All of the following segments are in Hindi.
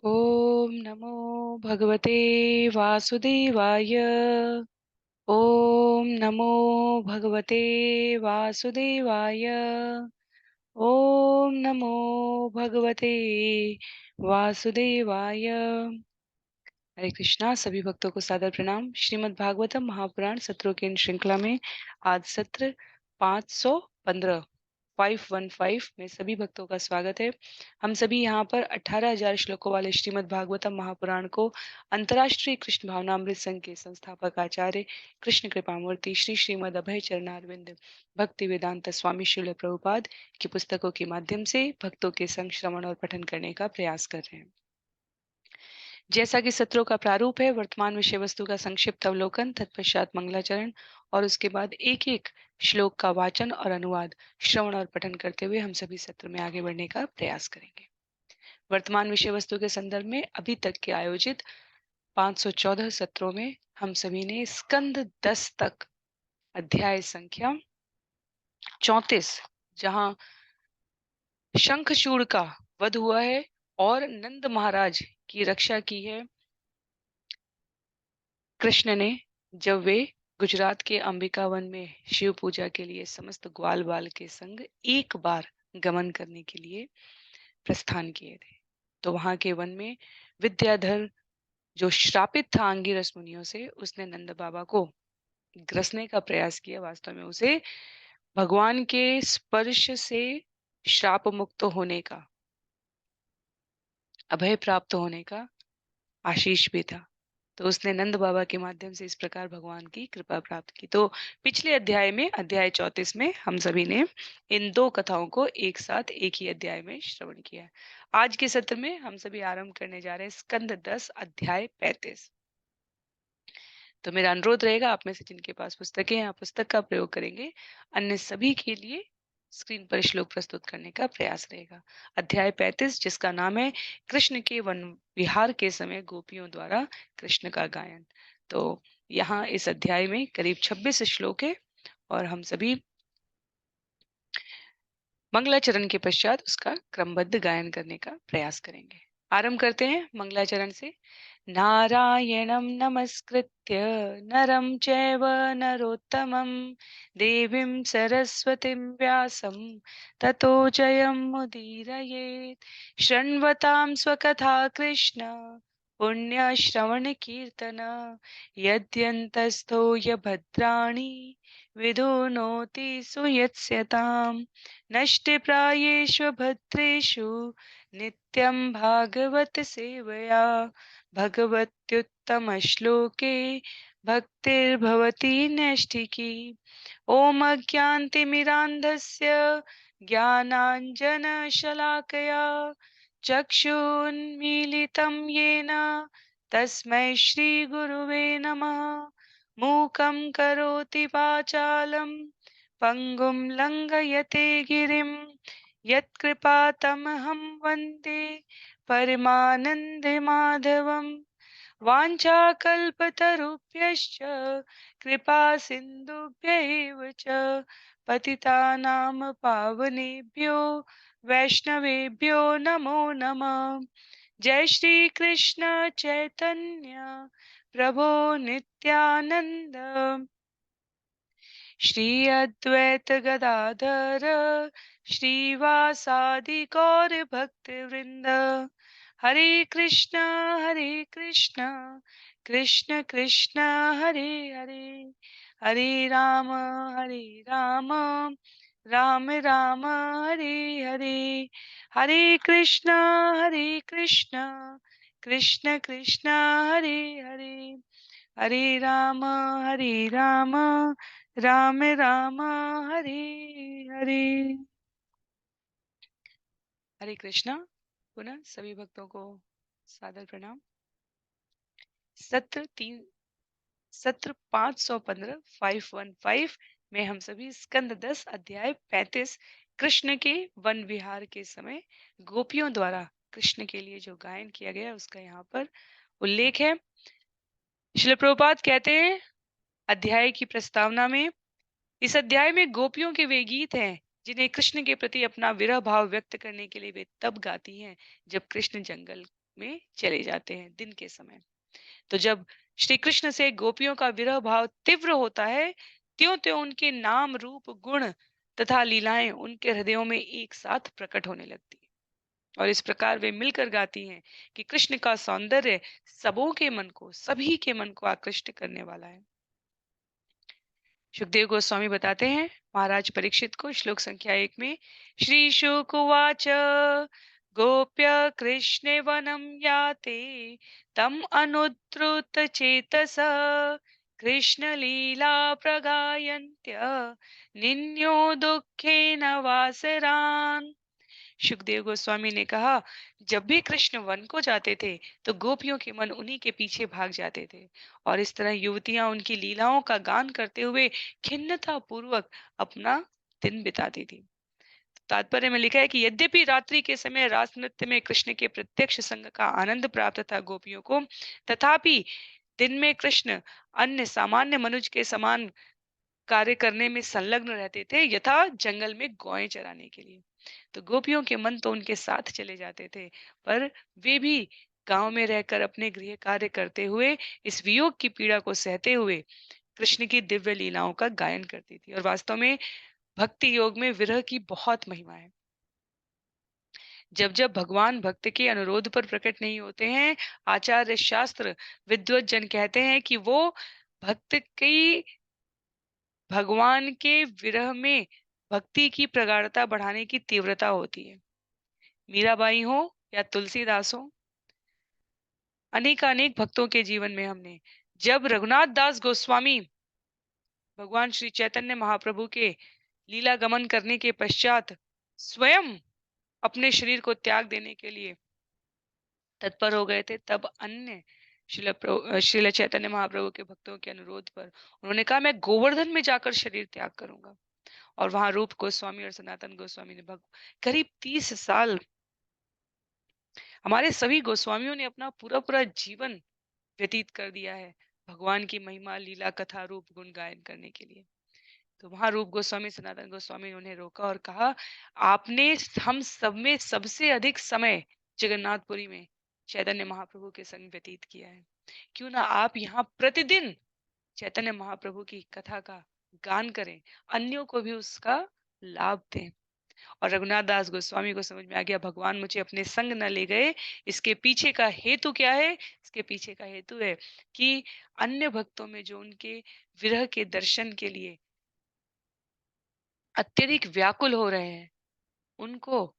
ओम नमो भगवते वासुदेवाय। ओम नमो भगवते वासुदेवाय। ओम नमो भगवते वासुदेवाय। हरे कृष्णा। सभी भक्तों को सादर प्रणाम। श्रीमद् भागवतम महापुराण सत्रों की इन श्रृंखला में आज सत्र 515 515 में सभी भक्तों का स्वागत है। हम सभी यहाँ पर 18,000 श्लोकों वाले श्रीमद् भागवतम महापुराण को अंतर्राष्ट्रीय कृष्ण भावनामृत संघ के संस्थापक आचार्य कृष्ण कृपामूर्ति श्री श्रीमद् अभय चरणारविंद भक्ति वेदांत स्वामी श्रील प्रभुपाद की पुस्तकों के माध्यम से भक्तों के संग श्रवण और पठन करने का प्रयास कर रहे हैं। जैसा कि सत्रों का प्रारूप है, वर्तमान विषय वस्तु का संक्षिप्त अवलोकन, तत्पश्चात मंगलाचरण और उसके बाद एक एक श्लोक का वाचन और अनुवाद, श्रवण और पठन करते हुए हम सभी सत्र में आगे बढ़ने का प्रयास करेंगे। वर्तमान विषय वस्तु के संदर्भ में अभी तक के आयोजित 514 सत्रों में हम सभी ने स्कंद 10 तक अध्याय संख्या 34, जहां शंखचूड़ का वध हुआ है और नंद महाराज की रक्षा की है कृष्ण ने, जब वे गुजरात के अंबिका वन में शिव पूजा के लिए समस्त ग्वाल बाल के संग एक बार गमन करने के लिए प्रस्थान किए थे। तो वहां के वन में विद्याधर, जो श्रापित था अंगिरस मुनियों से, उसने नंद बाबा को ग्रसने का प्रयास किया। वास्तव में उसे भगवान के स्पर्श से श्राप मुक्त होने का, अभय प्राप्त होने का आशीष भी था। तो उसने नंद बाबा के माध्यम से इस प्रकार भगवान की कृपा प्राप्त की। तो पिछले अध्याय में, अध्याय 34 में, हम सभी ने इन दो कथाओं को एक साथ एक ही अध्याय में श्रवण किया। आज के सत्र में हम सभी आरंभ करने जा रहे हैं स्कंद 10 अध्याय 35। तो मेरा अनुरोध रहेगा, आप में से जिनके पास पुस्तकें हैं, आप पुस्तक का प्रयोग करेंगे। अन्य सभी के लिए स्क्रीन पर श्लोक प्रस्तुत करने का प्रयास रहेगा। अध्याय 35, जिसका नाम है कृष्ण के वन विहार के समय गोपियों द्वारा कृष्ण का गायन। तो यहाँ इस अध्याय में करीब 26 श्लोक है और हम सभी मंगलाचरण के पश्चात उसका क्रमबद्ध गायन करने का प्रयास करेंगे। आरंभ करते हैं मंगलाचरण से। नारायणं नमस्कृत्य नरं चैव नरोत्तमं देवीं सरस्वतीं व्यासं ततो जयमुदीरयेत्। शृण्वतां स्वकथा कृष्ण पुण्यश्रवणकीर्तन यद्यन्तस्थो यभद्राणि विधुनोति सुयत्स्यताम्। नष्टप्रायेषु भद्रेषु नित्यं भागवत सेवया भगवत्युत्तमश्लोके भक्तिर्भवति नैष्ठिकी। ॐ अज्ञानतिमिरान्धस्य ज्ञानाञ्जनशलाकया चक्षुन्मीलितं येन तस्मै श्रीगुरुवे नमः। मूकं करोति वाचालं पङ्गुं लङ्घयते गिरिं यत्कृपातमहं वन्दे परमानन्दमाधवम्। वाञ्छाकल्पतरुभ्यश्च कृपा सिन्धुभ्य एव च पतितानां पावनेभ्यो वैष्णवेभ्यो नमो नमः। जय श्री कृष्ण चैतन्य प्रभो नित्यानंद श्री अद्वैत गदाधर श्रीवासादि गौर भक्त वृंद। हरे कृष्ण कृष्ण कृष्ण हरे हरे, हरे राम राम राम हरे हरे, हरे कृष्ण कृष्ण कृष्ण हरे हरे, हरे राम राम राम हरे हरे। हरे कृष्णा। पुनः सभी भक्तों को सादर प्रणाम। सत्र 515 515 में हम सभी स्कंद 10 अध्याय 35 कृष्ण के वन विहार के समय गोपियों द्वारा कृष्ण के लिए जो गायन किया गया उसका यहाँ पर उल्लेख है। श्रील प्रभुपाद कहते हैं अध्याय की प्रस्तावना में, इस अध्याय में गोपियों के वे गीत हैं जिन्हें कृष्ण के प्रति अपना विरह भाव व्यक्त करने के लिए वे तब गाती हैं जब कृष्ण जंगल में चले जाते हैं दिन के समय। तो जब श्री कृष्ण से गोपियों का विरह भाव तीव्र होता है, त्यों त्यों उनके नाम रूप गुण तथा लीलाएं उनके हृदयों में एक साथ प्रकट होने लगती है। और इस प्रकार वे मिलकर गाती हैं कि कृष्ण का सौंदर्य सबों के मन को, सभी के मन को आकृष्ट करने वाला है। सुखदेव गोस्वामी बताते हैं महाराज परीक्षित को श्लोक संख्या 1 में, श्री शुक उवाच गोप्य कृष्णे वनम याते तम अनुद्रुत चेतस कृष्ण लीला प्रगायन्त्य निन्यो दुखेन वासरान। सुखदेव गोस्वामी ने कहा, जब भी कृष्ण वन को जाते थे तो गोपियों के मन उन्हीं के पीछे भाग जाते थे, और इस तरह युवतियां उनकी लीलाओं का गान करते हुए खिन्नता पूर्वक अपना दिन बिताती थी। तात्पर्य में लिखा है कि यद्यपि रात्रि के समय रास नृत्य में कृष्ण के प्रत्यक्ष संग का आनंद प्राप्त था गोपियों को, तथापि दिन में कृष्ण अन्य सामान्य मनुष्य के समान कार्य करने में संलग्न रहते थे, यथा जंगल में गौएं चराने के लिए। तो गोपियों के मन तो उनके साथ चले जाते थे, पर वे भी गांव में रहकर अपने गृह कार्य करते हुए इस वियोग की पीड़ा को सहते हुए कृष्ण की दिव्य लीलाओं का गायन करती थी। और वास्तव में भक्ति योग में विरह की बहुत महिमा है। जब जब भगवान भक्त के अनुरोध पर प्रकट नहीं होते हैं, आचार्य शास्त्र विद्वत जन कहते हैं कि वो भक्त की भगवान के विरह में भक्ति की प्रगाढ़ता बढ़ाने की तीव्रता होती है। मीराबाई हो या तुलसीदास हो, अनेकानेक भक्तों के जीवन में हमने, जब रघुनाथ दास गोस्वामी भगवान श्री चैतन्य महाप्रभु के लीला गमन करने के पश्चात स्वयं अपने शरीर को त्याग देने के लिए तत्पर हो गए थे, तब अन्य श्रील चैतन्य महाप्रभु के भक्तों के अनुरोध पर उन्होंने कहा, मैं गोवर्धन में जाकर शरीर त्याग करूंगा। और वहां रूप गोस्वामी और सनातन गोस्वामी ने करीब 30 साल, हमारे सभी गोस्वामियों ने अपना पूरा पूरा जीवन व्यतीत कर दिया है भगवान की महिमा लीला कथा रूप गुण गायन करने के लिए। तो वहां रूप गोस्वामी सनातन गोस्वामी ने उन्हें रोका और कहा, आपने हम सब में सबसे अधिक समय जगन्नाथपुरी में चैतन्य महाप्रभु के संग व्यतीत किया है, क्यों ना आप यहाँ प्रतिदिन चैतन्य महाप्रभु की कथा का गान करें, अन्यों को भी उसका लाभ दें। और रघुनाथ दास गोस्वामी को समझ में आ गया, भगवान मुझे अपने संग न ले गए, इसके पीछे का हेतु क्या है? इसके पीछे का हेतु है कि अन्य भक्तों में जो उनके विरह के दर्शन के लिए अत्यधिक व्याकुल हो रहे हैं, उनको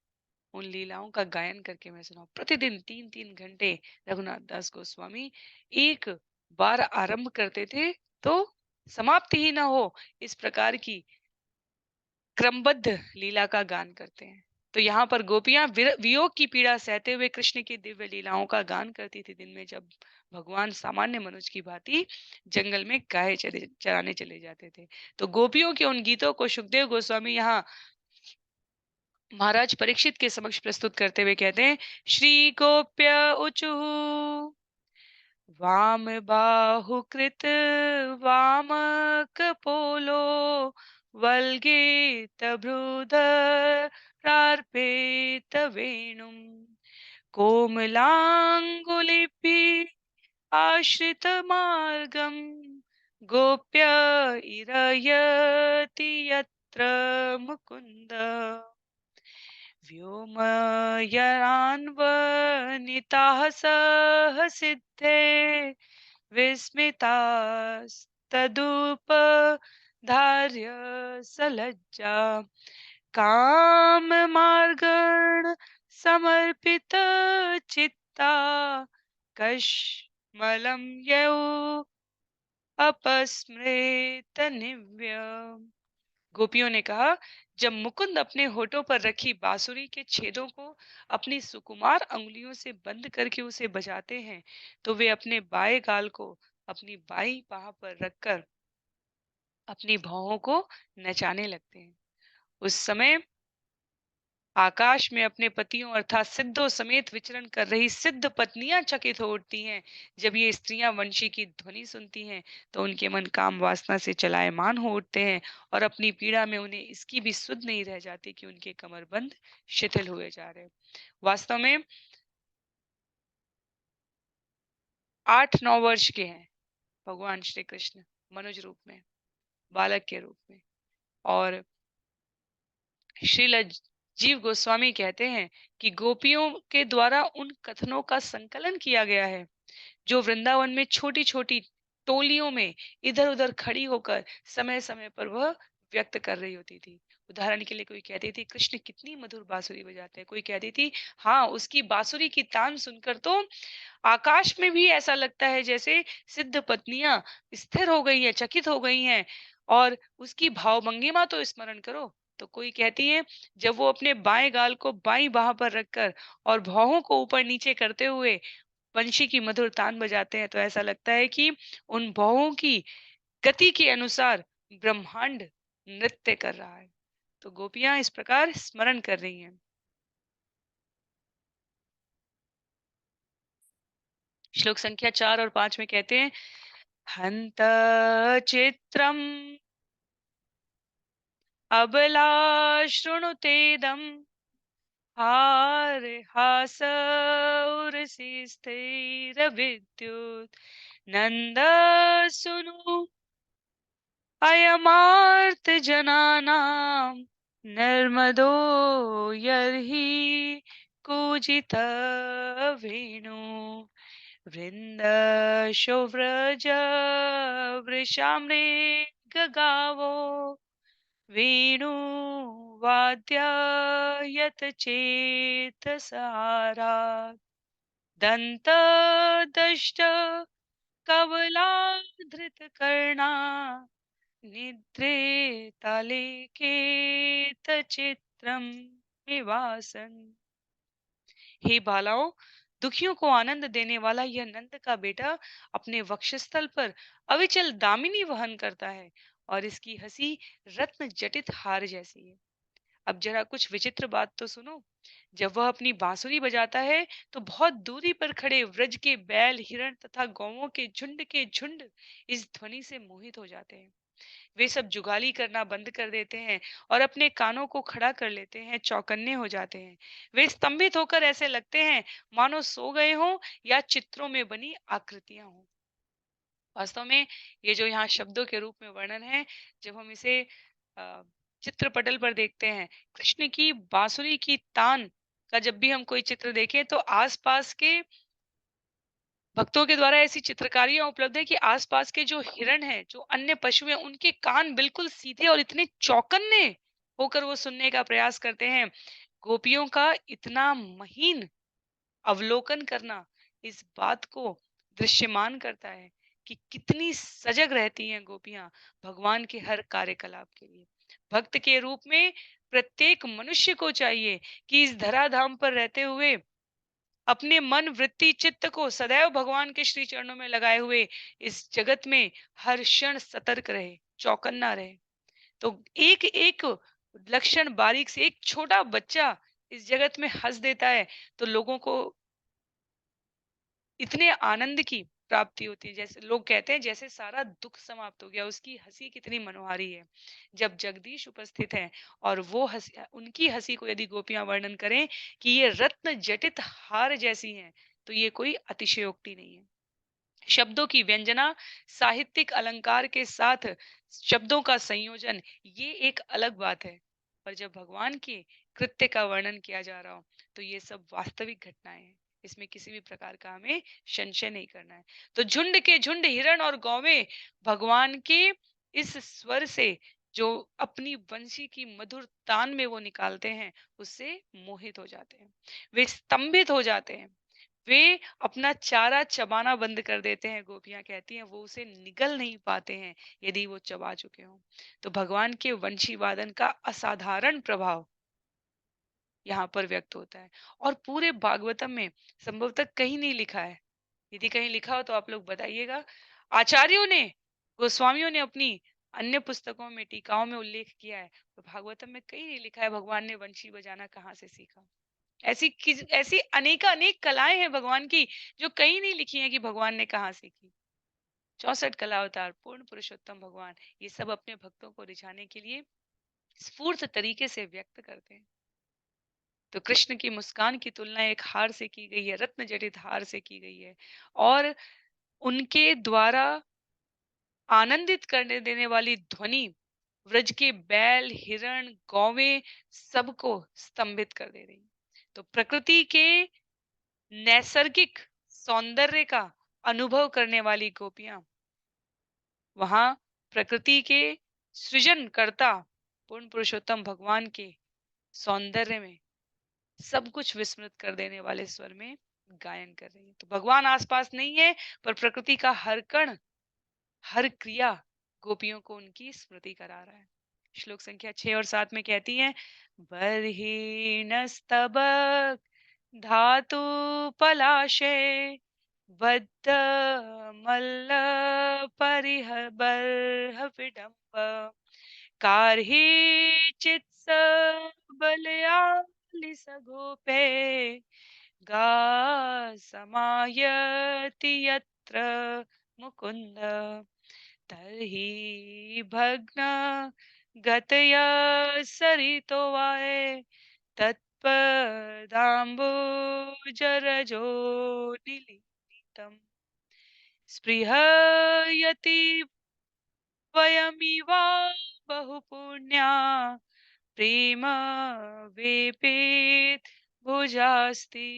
उन लीलाओं का गायन करके मैं सुनाऊं। प्रतिदिन 3-3 घंटे रघुनाथ दास गोस्वामी एक बार आरंभ करते थे तो समाप्ति ही ना हो, इस प्रकार की क्रमबद्ध लीला का गान करते हैं। तो यहाँ पर गोपियां वियोग की पीड़ा सहते हुए कृष्ण की दिव्य लीलाओं का गान करती थी दिन में, जब भगवान सामान्य मनुष्य की भांति जंगल में गाय चराने चले जाते थे। तो गोपियों के उन गीतों को सुखदेव गोस्वामी यहाँ महाराज परीक्षित के समक्ष प्रस्तुत करते हुए कहते हैं, श्री गोप्य उचु वाम बाहुकृत वाम कपोलो वल्गीतभ्रूधरार्पित वेणुं कोमलाङ्गुलिभिः आश्रितमार्गं गोप्य इरयति यत्र मुकुन्द व्योमयनान्वनिताः सहसिद्धे विस्मितास्तदुपधार्य सलज्जा काममार्गण समर्पित चित्ता कश्मलं यौ अपस्मृत निव्य। गोपियों ने कहा, जब मुकुंद अपने होठों पर रखी बांसुरी के छेदों को अपनी सुकुमार अंगुलियों से बंद करके उसे बजाते हैं, तो वे अपने बाएं गाल को अपनी बाईं बाह पर रखकर अपनी भौहों को नचाने लगते हैं। उस समय आकाश में अपने पतियों अर्थात सिद्धों समेत विचरण कर रही सिद्ध पत्नियां चकित हो उठती हैं। जब ये स्त्रियां वंशी की ध्वनि सुनती हैं तो उनके मन काम वासना से चलायमान हो उठते हैं, और अपनी पीड़ा में उन्हें इसकी भी सुध नहीं रह जाती कि उनके कमरबंद शिथिल हुए जा रहे हैं। वास्तव में 8-9 वर्ष के हैं भगवान श्री कृष्ण मनुज रूप में, बालक के रूप में। और श्रील जीव गोस्वामी कहते हैं कि गोपियों के द्वारा उन कथनों का संकलन किया गया है जो वृंदावन में छोटी छोटी टोलियों में इधर उधर खड़ी होकर समय समय पर वह व्यक्त कर रही होती थी। उदाहरण के लिए कोई कहती थी कृष्ण कितनी मधुर बांसुरी बजाते हैं, कोई कहती थी हाँ उसकी बांसुरी की तान सुनकर तो आकाश में भी ऐसा लगता है जैसे सिद्ध पत्नियां स्थिर हो गई हैं, चकित हो गई हैं। और उसकी भावभंगिमा तो स्मरण करो। तो कोई कहती है जब वो अपने बाएं गाल को बाईं बाह पर रखकर और भौहों को ऊपर नीचे करते हुए वंशी की मधुर तान बजाते हैं तो ऐसा लगता है कि उन भौहों की गति के अनुसार ब्रह्मांड नृत्य कर रहा है। तो गोपियां इस प्रकार स्मरण कर रही हैं। श्लोक संख्या 4 और 5 में कहते हैं हंत चित्रम अबला शृणुतेदम हार हासौरसि स्थिरविद्युत् नन्द सुनु अयमार्तजनानां नर्मदो यर्हि कूजितवेणु वृन्दशोव्रज वृषामृग गावो वेणुवाद्य यतचेतसारा दन्तदष्ट कवलाधृतकर्णा निद्रेतालेकेतचित्रं निवासन्। हे बालाओं, दुखियों को आनंद देने वाला यह नंद का बेटा अपने वक्षस्थल पर अविचल दामिनी वहन करता है और इसकी हंसी रत्न जटित हार जैसी है। अब जरा कुछ विचित्र बात तो सुनो। जब वह अपनी बांसुरी बजाता है तो बहुत दूरी पर खड़े व्रज के बैल, हिरण तथा गौओं के झुंड इस ध्वनि से मोहित हो जाते हैं। वे सब जुगाली करना बंद कर देते हैं और अपने कानों को खड़ा कर लेते हैं, चौकन्ने हो जाते हैं। वे स्तंभित होकर ऐसे लगते हैं मानो सो गए हों या चित्रों में बनी आकृतियां हों। वास्तव में ये जो यहाँ शब्दों के रूप में वर्णन है, जब हम इसे अ, चित्रपटल पर देखते हैं, कृष्ण की बांसुरी की तान का जब भी हम कोई चित्र देखें तो आसपास के भक्तों के द्वारा ऐसी चित्रकारियां उपलब्ध है कि आसपास के जो हिरण हैं, जो अन्य पशु हैं, उनके कान बिल्कुल सीधे और इतने चौकन्ने होकर वो सुनने का प्रयास करते हैं। गोपियों का इतना महीन अवलोकन करना इस बात को दृश्यमान करता है कि कितनी सजग रहती हैं गोपियां भगवान के हर कार्यकलाप के लिए। भक्त के रूप में प्रत्येक मनुष्य को चाहिए कि इस धराधाम पर रहते हुए अपने मन वृत्ति चित्त को सदैव भगवान के श्री चरणों में लगाए हुए इस जगत में हर क्षण सतर्क रहे, चौकन्ना रहे। तो एक एक लक्षण बारीक से एक छोटा बच्चा इस जगत में हंस देता है तो लोगों को इतने आनंद की प्राप्ति होती है। जैसे लोग कहते हैं जैसे सारा दुख समाप्त हो गया, उसकी हंसी कितनी मनोहारी है। जब जगदीश उपस्थित है और वो हंसी, उनकी हंसी को यदि गोपियां वर्णन करें कि ये रत्न जटित हार जैसी हैं, तो ये कोई अतिशयोक्ति नहीं है। शब्दों की व्यंजना, साहित्यिक अलंकार के साथ शब्दों का संयोजन, ये एक अलग बात है। पर जब भगवान के कृत्य का वर्णन किया जा रहा हो तो ये सब वास्तविक घटनाएं हैं। इसमें किसी भी प्रकार का हमें संशय नहीं करना है। तो झुंड के झुंड हिरण और गौवें भगवान के इस स्वर से जो अपनी वंशी की मधुर तान में वो निकालते हैं, उससे मोहित हो जाते हैं, वे स्तंभित हो जाते हैं, वे अपना चारा चबाना बंद कर देते हैं। गोपियां कहती हैं वो उसे निगल नहीं पाते हैं यदि वो चबा चुके हों। तो भगवान के वंशी वादन का असाधारण प्रभाव यहाँ पर व्यक्त होता है। और पूरे भागवतम में संभवतः कहीं नहीं लिखा है। यदि कहीं लिखा हो तो आप लोग बताइएगा। आचार्यों ने, गोस्वामियों ने अपनी अन्य पुस्तकों में, टीकाओं में उल्लेख किया है, तो भागवतम में कहीं नहीं लिखा है भगवान ने वंशी बजाना कहाँ से सीखा। ऐसी अनेक अनेक कलाएं हैं भगवान की जो कहीं नहीं लिखी हैं कि भगवान ने कहाँ सीखी। 64 कला अवतार, पूर्ण पुरुषोत्तम भगवान, ये सब अपने भक्तों को रिझाने के लिए स्फूर्त तरीके से व्यक्त करते हैं। तो कृष्ण की मुस्कान की तुलना एक हार से की गई है, रत्न जटित हार से की गई है। और उनके द्वारा आनंदित करने देने वाली ध्वनि व्रज के बैल, हिरण, गौवें सबको स्तंभित कर दे रही। तो प्रकृति के नैसर्गिक सौंदर्य का अनुभव करने वाली गोपियां वहां प्रकृति के सृजनकर्ता पूर्ण पुरुषोत्तम भगवान के सौंदर्य में सब कुछ विस्मृत कर देने वाले स्वर में गायन कर रही है। तो भगवान आसपास नहीं है, पर प्रकृति का हर कण, हर क्रिया गोपियों को उनकी स्मृति करा रहा है। श्लोक संख्या 6 और 7 में कहती हैं, बर्हिणस्तबक धातु पलाशे बद्ध मल्ल परिह बर्ह विडम्ब कार्हि चित्स बलयालि सगोपे गा समायति यत्र मुकुंद तर्हि भग्न गतया सरितो वाये तत्पदाम्बुजरजो निलीलितम् स्पृहयति वयमिवा बहुपुण्या प्रेम वेपेत भुजास्ति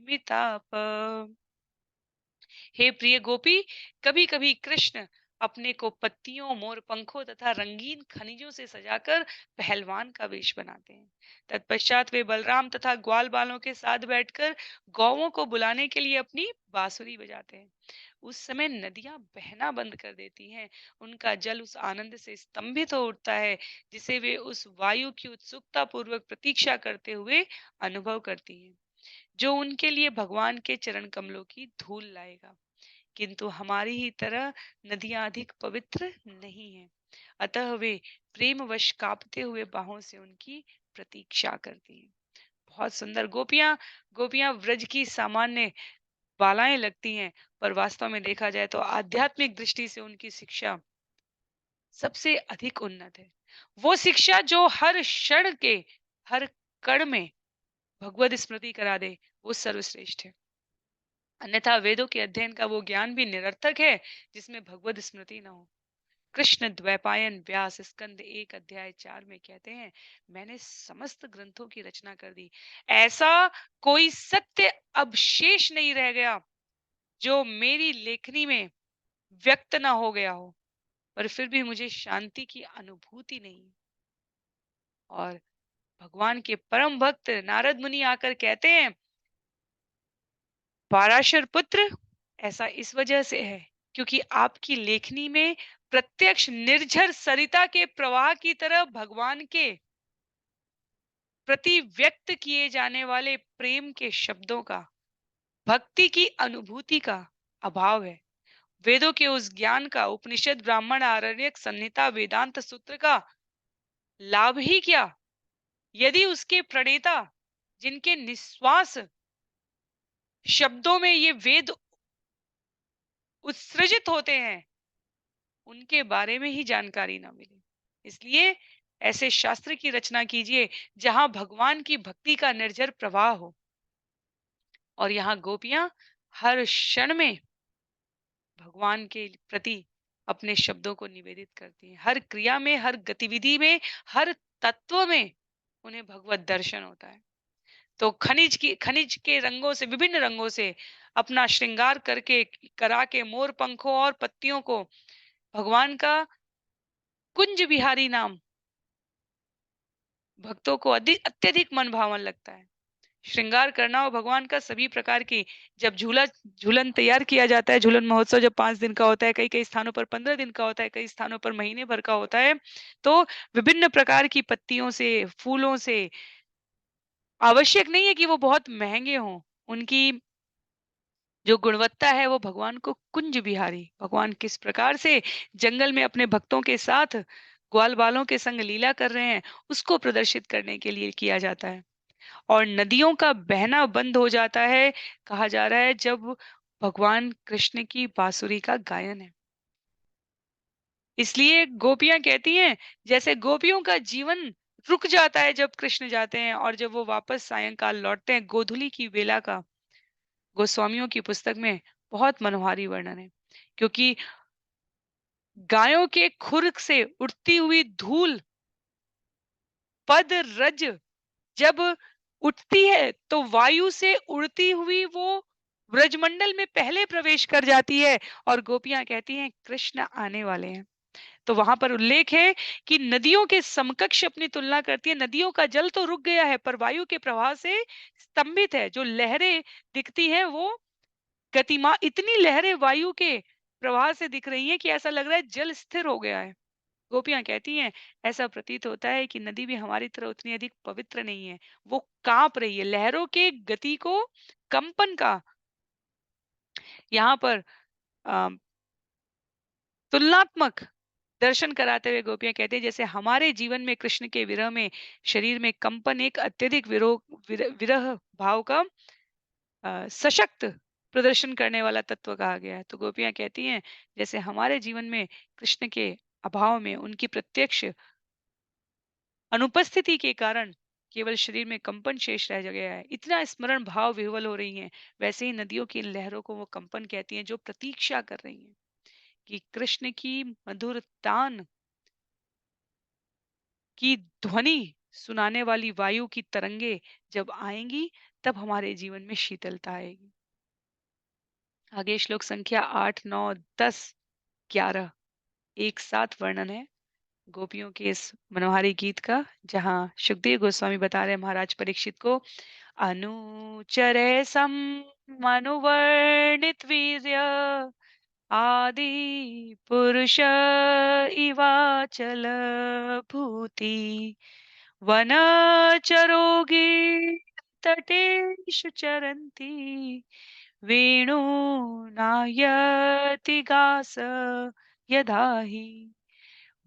मिताप। हे प्रिय गोपी, कभी कभी कृष्ण अपने को पत्तियों, मोर पंखों तथा रंगीन खनिजों से सजाकर पहलवान का वेश बनाते हैं। तत्पश्चात वे बलराम तथा ग्वाल बालों के साथ बैठकर गौओं को बुलाने के लिए अपनी बांसुरी बजाते हैं। उस समय नदियां बहना बंद कर देती हैं, उनका जल उस आनंद से स्तंभित हो उठता है जिसे वे उस वायु की उत्सुकता पूर्वक प्रतीक्षा करते हुए अनुभव करती हैं, जो उनके लिए भगवान के चरण कमलों की धूल लाएगा। किंतु हमारी ही तरह नदियां अधिक पवित्र नहीं हैं, अतः वे प्रेमवश कांपते हुए बाहों से उनकी प्रतीक्षा करती हैं। बहुत सुंदर गोपियां, गोपियां व्रज की सामान्य बालाएं लगती हैं, पर वास्तव में देखा जाए तो आध्यात्मिक दृष्टि से उनकी शिक्षा सबसे अधिक उन्नत है। वो शिक्षा जो हर क्षण के हर कण में भगवत स्मृति करा दे, वो सर्वश्रेष्ठ है। अन्यथा वेदों के अध्ययन का वो ज्ञान भी निरर्थक है जिसमें भगवत स्मृति न हो। कृष्ण द्वैपायन व्यास स्कंद 1 अध्याय 4 में कहते हैं, मैंने समस्त ग्रंथों की रचना कर दी, ऐसा कोई सत्य अवशेष नहीं रह गया जो मेरी लेखनी में व्यक्त ना हो गया हो, पर फिर भी मुझे शांति की अनुभूति नहीं। और भगवान के परम भक्त नारद मुनि आकर कहते हैं, पाराशर पुत्र, ऐसा इस वजह से है क्योंकि आपकी लेखनी में प्रत्यक्ष निर्झर सरिता के प्रवाह की तरह भगवान के प्रति व्यक्त किए जाने वाले प्रेम के शब्दों का, भक्ति की अनुभूति का अभाव है। वेदों के उस ज्ञान का, उपनिषद, ब्राह्मण, आरण्यक, संहिता, वेदांत सूत्र का लाभ ही क्या यदि उसके प्रणेता, जिनके निश्वास शब्दों में ये वेद उत्सृजित होते हैं, उनके बारे में ही जानकारी ना मिले। इसलिए ऐसे शास्त्र की रचना कीजिए जहां भगवान की भक्ति का निर्झर प्रवाह हो। और यहाँ गोपियां हर क्षण में भगवान के प्रति अपने शब्दों को निवेदित करती हैं। हर क्रिया में, हर गतिविधि में, हर तत्व में उन्हें भगवत दर्शन होता है। तो खनिज के रंगों से, विभिन्न रंगों से अपना श्रृंगार करके, करा के, मोर पंखों और पत्तियों को भगवान का कुंज बिहारी नाम भक्तों को अधिक अत्यधिक मन भावन लगता है। श्रृंगार करना हो भगवान का सभी प्रकार की, जब झूलन तैयार किया जाता है, झूलन महोत्सव जब 5 दिन का होता है, कई कई स्थानों पर 15 दिन का होता है, कई स्थानों पर महीने भर का होता है, तो विभिन्न प्रकार की पत्तियों से, फूलों से, आवश्यक नहीं है कि वो बहुत महंगे हों, उनकी जो गुणवत्ता है वो भगवान को कुंज बिहारी, भगवान किस प्रकार से जंगल में अपने भक्तों के साथ ग्वाल बालों के संग लीला कर रहे हैं, उसको प्रदर्शित करने के लिए किया जाता है। और नदियों का बहना बंद हो जाता है, कहा जा रहा है, जब भगवान कृष्ण की बांसुरी का गायन है। इसलिए गोपियां कहती हैं, जैसे गोपियों का जीवन रुक जाता है जब कृष्ण जाते हैं, और जब वो वापस सायंकाल लौटते हैं, गोधूली की वेला का गोस्वामियों की पुस्तक में बहुत मनोहारी वर्णन है। क्योंकि गायों के खुर से उठती हुई धूल पद रज जब उठती है तो वायु से उड़ती हुई वो ब्रजमंडल में पहले प्रवेश कर जाती है और गोपियां कहती हैं कृष्ण आने वाले हैं। तो वहां पर उल्लेख है कि नदियों के समकक्ष अपनी तुलना करती है। नदियों का जल तो रुक गया है पर वायु के प्रवाह से स्तंभित है। जो लहरें दिखती हैं वो गतिमान, इतनी लहरें वायु के प्रवाह से दिख रही हैं कि ऐसा लग रहा है जल स्थिर हो गया है। गोपियां कहती हैं ऐसा प्रतीत होता है कि नदी भी हमारी तरह उतनी अधिक पवित्र नहीं है, वो कांप रही है। लहरों के गति को, कंपन का यहाँ पर अम, तुलनात्मक दर्शन कराते हुए गोपियां कहती हैं जैसे हमारे जीवन में कृष्ण के विरह में शरीर में कंपन एक अत्यधिक विरह भाव का सशक्त प्रदर्शन करने वाला तत्व कहा गया है। तो गोपियां कहती हैं जैसे हमारे जीवन में कृष्ण के अभाव में उनकी प्रत्यक्ष अनुपस्थिति के कारण केवल शरीर में कंपन शेष रह गया है, इतना स्मरण भाव विह्वल हो रही हैं। वैसे ही नदियों की इन लहरों को वो कंपन कहती हैं जो प्रतीक्षा कर रही हैं कि कृष्ण की मधुर तान की ध्वनि सुनाने वाली वायु की तरंगे जब आएंगी तब हमारे जीवन में शीतलता आएगी। आगे श्लोक संख्या 8, 9, 10, 11 एक साथ वर्णन है गोपियों के इस मनोहारी गीत का, जहाँ सुखदेव गोस्वामी बता रहे हैं महाराज परीक्षित को, अनुचरे सम मनुवर्णित वीर्य आदि पुरुष इवाचल भूति वनचरोगी तटेषु चरन्ति वेणुनायति गास यदा हि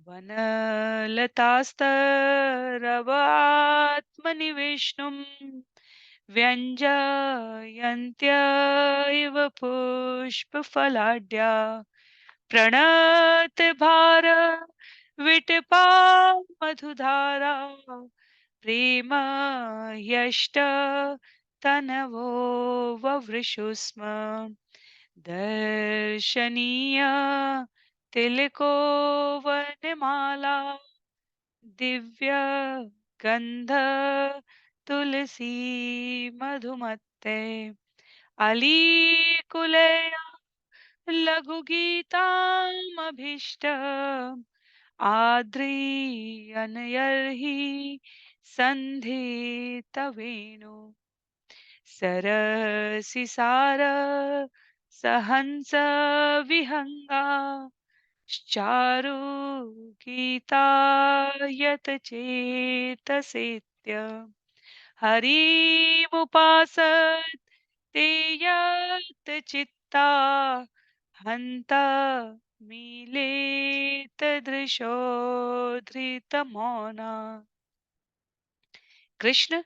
वनलतास्तरवात्मनि विष्णुं व्यञ्जयन्त्य इव पुष्पफलाढ्या प्रणतभार विटपा मधुधारा प्रेम ह्यष्ट तनवो ववृषु स्म दर्शनीय तिलको वनमाला दिव्य गंध तुलसी मधुमत्ते अलीकुलया लघु गीतामभीष्ट आद्रियनयर्हि सन्धितवेणु सरसिसार सहंस विहंगा चारु गीतायत चेतसेत्य हरिमुपासत ते यत चित्ता हन्त मीलेत दृशो धृतमौना। कृष्ण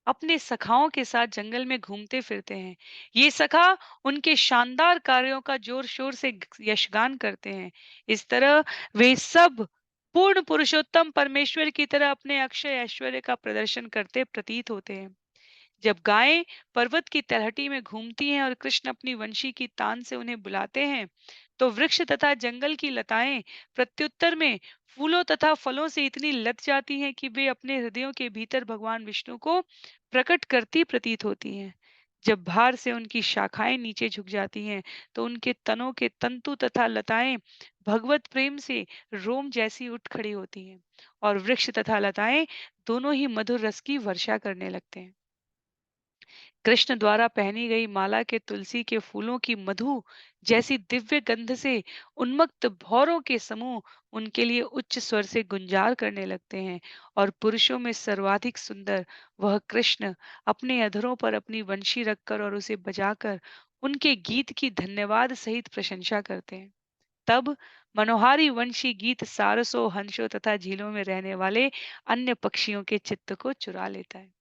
अपने सखाओं के साथ जंगल में घूमते फिरते हैं। ये सखा उनके शानदार कार्यों का जोर शोर से यशगान करते हैं। इस तरह वे सब पूर्ण पुरुषोत्तम परमेश्वर की तरह अपने अक्षय ऐश्वर्य का प्रदर्शन करते प्रतीत होते हैं। जब गायें पर्वत की तलहटी में घूमती हैं और कृष्ण अपनी वंशी की तान से उन्हें बुलाते हैं, तो वृक्ष तथा जंगल की लताएं प्रत्युत्तर में फूलों तथा फलों से इतनी लद जाती हैं कि वे अपने हृदयों के भीतर भगवान विष्णु को प्रकट करती प्रतीत होती हैं। जब भार से उनकी शाखाएं नीचे झुक जाती हैं, तो उनके तनों के तंतु तथा लताएं भगवत प्रेम से रोम जैसी उठ खड़ी होती हैं और वृक्ष तथा लताएं दोनों ही मधुर रस की वर्षा करने लगते हैं। कृष्ण द्वारा पहनी गई माला के तुलसी के फूलों की मधु जैसी दिव्य गंध से उन्मत्त भौरों के समूह उनके लिए उच्च स्वर से गुंजार करने लगते हैं और पुरुषों में सर्वाधिक सुंदर वह कृष्ण अपने अधरों पर अपनी वंशी रखकर और उसे बजाकर उनके गीत की धन्यवाद सहित प्रशंसा करते हैं। तब मनोहारी वंशी गीत सारसों हंसों तथा झीलों में रहने वाले अन्य पक्षियों के चित्त को चुरा लेता है।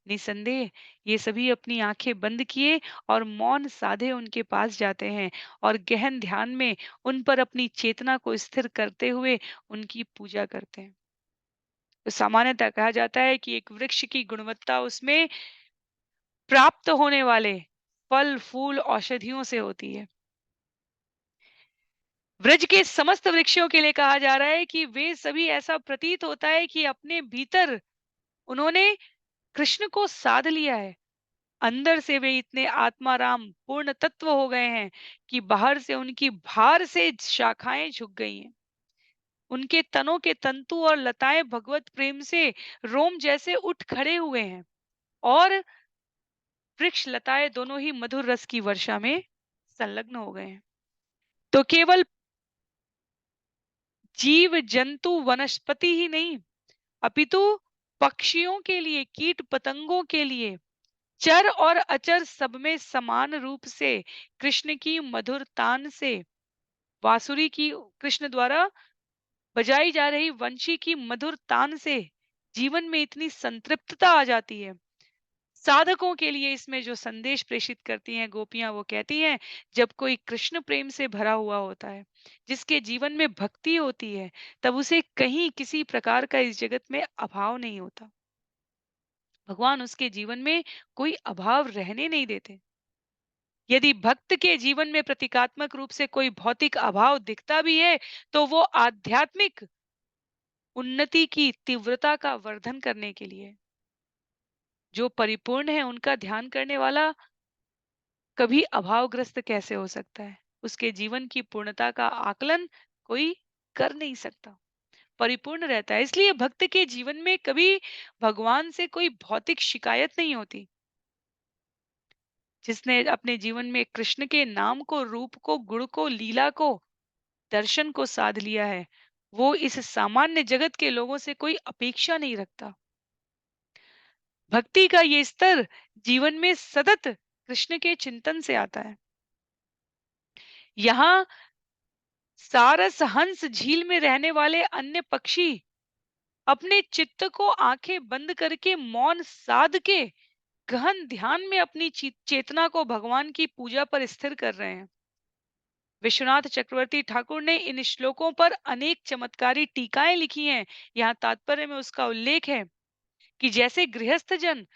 निसंदेह ये सभी अपनी आंखें बंद किए और मौन साधे उनके पास जाते हैं और गहन ध्यान में उन पर अपनी चेतना को स्थिर करते हुए उनकी पूजा करते हैं। तो सामान्यतः कहा जाता है कि एक वृक्ष की गुणवत्ता उसमें प्राप्त होने वाले फल फूल औषधियों से होती है। व्रज के समस्त वृक्षों के लिए कहा जा रहा है कि वे सभी ऐसा प्रतीत होता है कि अपने भीतर उन्होंने कृष्ण को साध लिया है। अंदर से वे इतने आत्माराम पूर्ण तत्व हो गए हैं कि बाहर से उनकी भार से शाखाएं झुक गई हैं। उनके तनों के तंतु और लताएं भगवत प्रेम से रोम जैसे उठ खड़े हुए हैं और वृक्ष लताएं दोनों ही मधुर रस की वर्षा में संलग्न हो गए हैं। तो केवल जीव जंतु वनस्पति ही नहीं, अपितु पक्षियों के लिए, कीट पतंगों के लिए, चर और अचर सब में समान रूप से कृष्ण की मधुर तान से, बांसुरी की कृष्ण द्वारा बजाई जा रही वंशी की मधुर तान से जीवन में इतनी संतृप्तता आ जाती है। साधकों के लिए इसमें जो संदेश प्रेषित करती हैं गोपियां, वो कहती हैं, जब कोई कृष्ण प्रेम से भरा हुआ होता है, जिसके जीवन में भक्ति होती है, तब उसे कहीं किसी प्रकार का इस जगत में अभाव नहीं होता। भगवान उसके जीवन में कोई अभाव रहने नहीं देते। यदि भक्त के जीवन में प्रतीकात्मक रूप से कोई भौतिक अभाव दिखता भी है, तो वो आध्यात्मिक उन्नति की तीव्रता का वर्धन करने के लिए। जो परिपूर्ण है उनका ध्यान करने वाला कभी अभावग्रस्त कैसे हो सकता है? उसके जीवन की पूर्णता का आकलन कोई कर नहीं सकता, परिपूर्ण रहता है। इसलिए भक्त के जीवन में कभी भगवान से कोई भौतिक शिकायत नहीं होती। जिसने अपने जीवन में कृष्ण के नाम को, रूप को, गुण को, लीला को, दर्शन को साध लिया है, वो इस सामान्य जगत के लोगों से कोई अपेक्षा नहीं रखता। भक्ति का ये स्तर जीवन में सतत कृष्ण के चिंतन से आता है। यहाँ सारस हंस झील में रहने वाले अन्य पक्षी अपने चित्त को आंखें बंद करके मौन साध के गहन ध्यान में अपनी चेतना को भगवान की पूजा पर स्थिर कर रहे हैं। विश्वनाथ चक्रवर्ती ठाकुर ने इन श्लोकों पर अनेक चमत्कारी टीकाएं लिखी हैं। यहाँ तात्पर्य में उसका उल्लेख है कि जैसे गृहस्थ जन,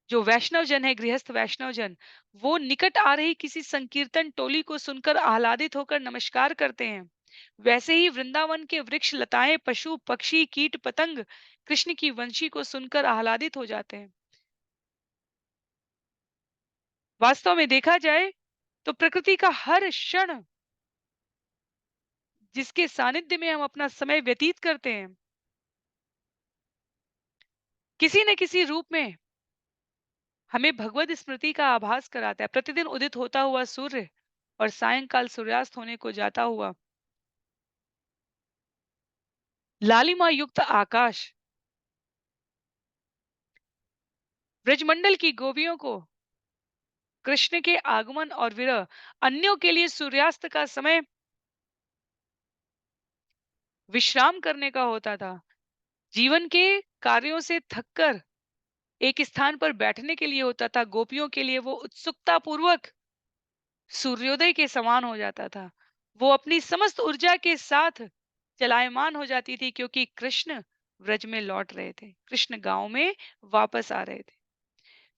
जो वैष्णव जन है, गृहस्थ वैष्णव जन, वो निकट आ रही किसी संकीर्तन टोली को सुनकर आह्लादित होकर नमस्कार करते हैं, वैसे ही वृंदावन के वृक्ष लताएं, पशु पक्षी, कीट पतंग कृष्ण की वंशी को सुनकर आह्लादित हो जाते हैं। वास्तव में देखा जाए तो प्रकृति का हर क्षण जिसके सानिध्य में हम अपना समय व्यतीत करते हैं, किसी न किसी रूप में हमें भगवत स्मृति का आभास कराता है। प्रतिदिन उदित होता हुआ सूर्य और सायंकाल सूर्यास्त होने को जाता हुआ लालिमा युक्त आकाश, ब्रजमंडल की गोपियों को कृष्ण के आगमन और विरह, अन्यों के लिए सूर्यास्त का समय विश्राम करने का होता था। जीवन के कार्यों से थककर एक स्थान पर बैठने के लिए होता था। गोपियों के लिए वो उत्सुकता पूर्वक सूर्योदय के समान हो जाता था। वो अपनी समस्त ऊर्जा के साथ चलायमान हो जाती थी, क्योंकि कृष्ण व्रज में लौट रहे थे, कृष्ण गांव में वापस आ रहे थे।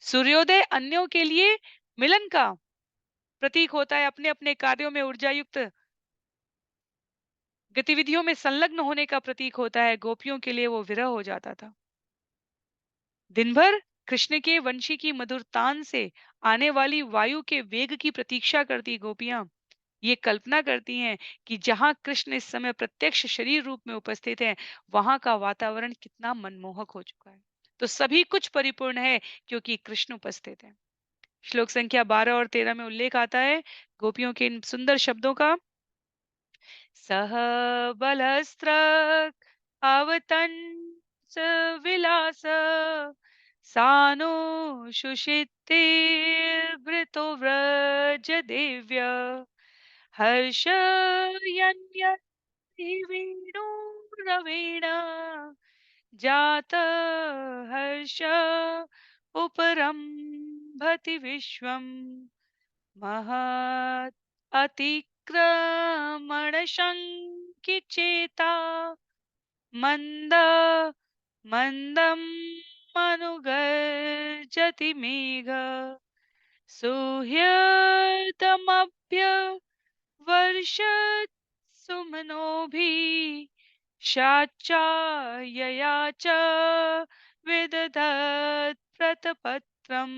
सूर्योदय अन्यों के लिए मिलन का प्रतीक होता है, अपने अपने कार्यों में ऊर्जा युक्त गतिविधियों में संलग्न होने का प्रतीक होता है। गोपियों के लिए वो विरह हो जाता था। दिन भर कृष्ण के वंशी की मधुर तान से आने वाली वायु के वेग की प्रतीक्षा करती गोपियां ये कल्पना करती हैं कि जहां कृष्ण इस समय प्रत्यक्ष शरीर रूप में उपस्थित हैं, वहां का वातावरण कितना मनमोहक हो चुका है। तो सभी कुछ परिपूर्ण है क्योंकि कृष्ण उपस्थित है। श्लोक संख्या 12 और 13 में उल्लेख आता है गोपियों के इन सुंदर शब्दों का। सह बलस्त्रक अवतंस विलास सानो शुषितिर्भृतो व्रज देव्य हर्षयन्यति वेणुरवीण जात हर्ष उपरम्भति विश्वम् महत् अतिक्रमण शंकिचेता मंद मंदम मनुगर्जति मेघ सुहृदमभ्य वर्षत् सुमनोभिः शाचा यया च विदधत् प्रतपत्रम्।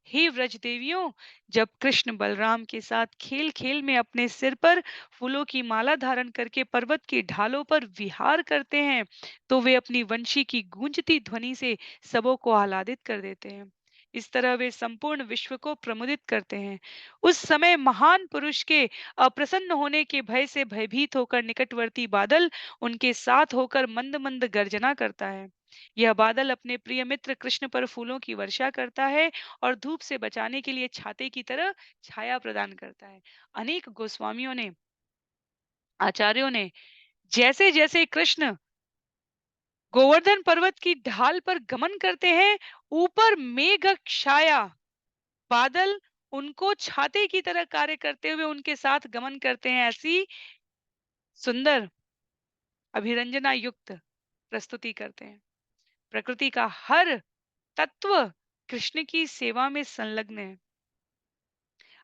हे व्रज देवियों, जब कृष्ण बलराम के साथ खेल खेल में अपने सिर पर फूलों की माला धारण करके पर्वत की ढालों पर विहार करते हैं, तो वे अपनी वंशी की गूंजती ध्वनि से सबों को आह्लादित कर देते हैं। इस तरह वे संपूर्ण विश्व को प्रमुदित करते हैं। उस समय महान पुरुष के अप्रसन्न होने के भय से भयभीत होकर निकटवर्ती बादल उनके साथ होकर मंद मंद गर्जना करता है। यह बादल अपने प्रिय मित्र कृष्ण पर फूलों की वर्षा करता है और धूप से बचाने के लिए छाते की तरह छाया प्रदान करता है। अनेक गोस्वामियों ने, आचार्यों ने, जैसे जैसे कृष्ण गोवर्धन पर्वत की ढाल पर गमन करते हैं, ऊपर मेघ छाया बादल उनको छाते की तरह कार्य करते हुए उनके साथ गमन करते हैं। ऐसी सुंदर अभिरंजना युक्त प्रस्तुति करते हैं। प्रकृति का हर तत्व कृष्ण की सेवा में संलग्न है।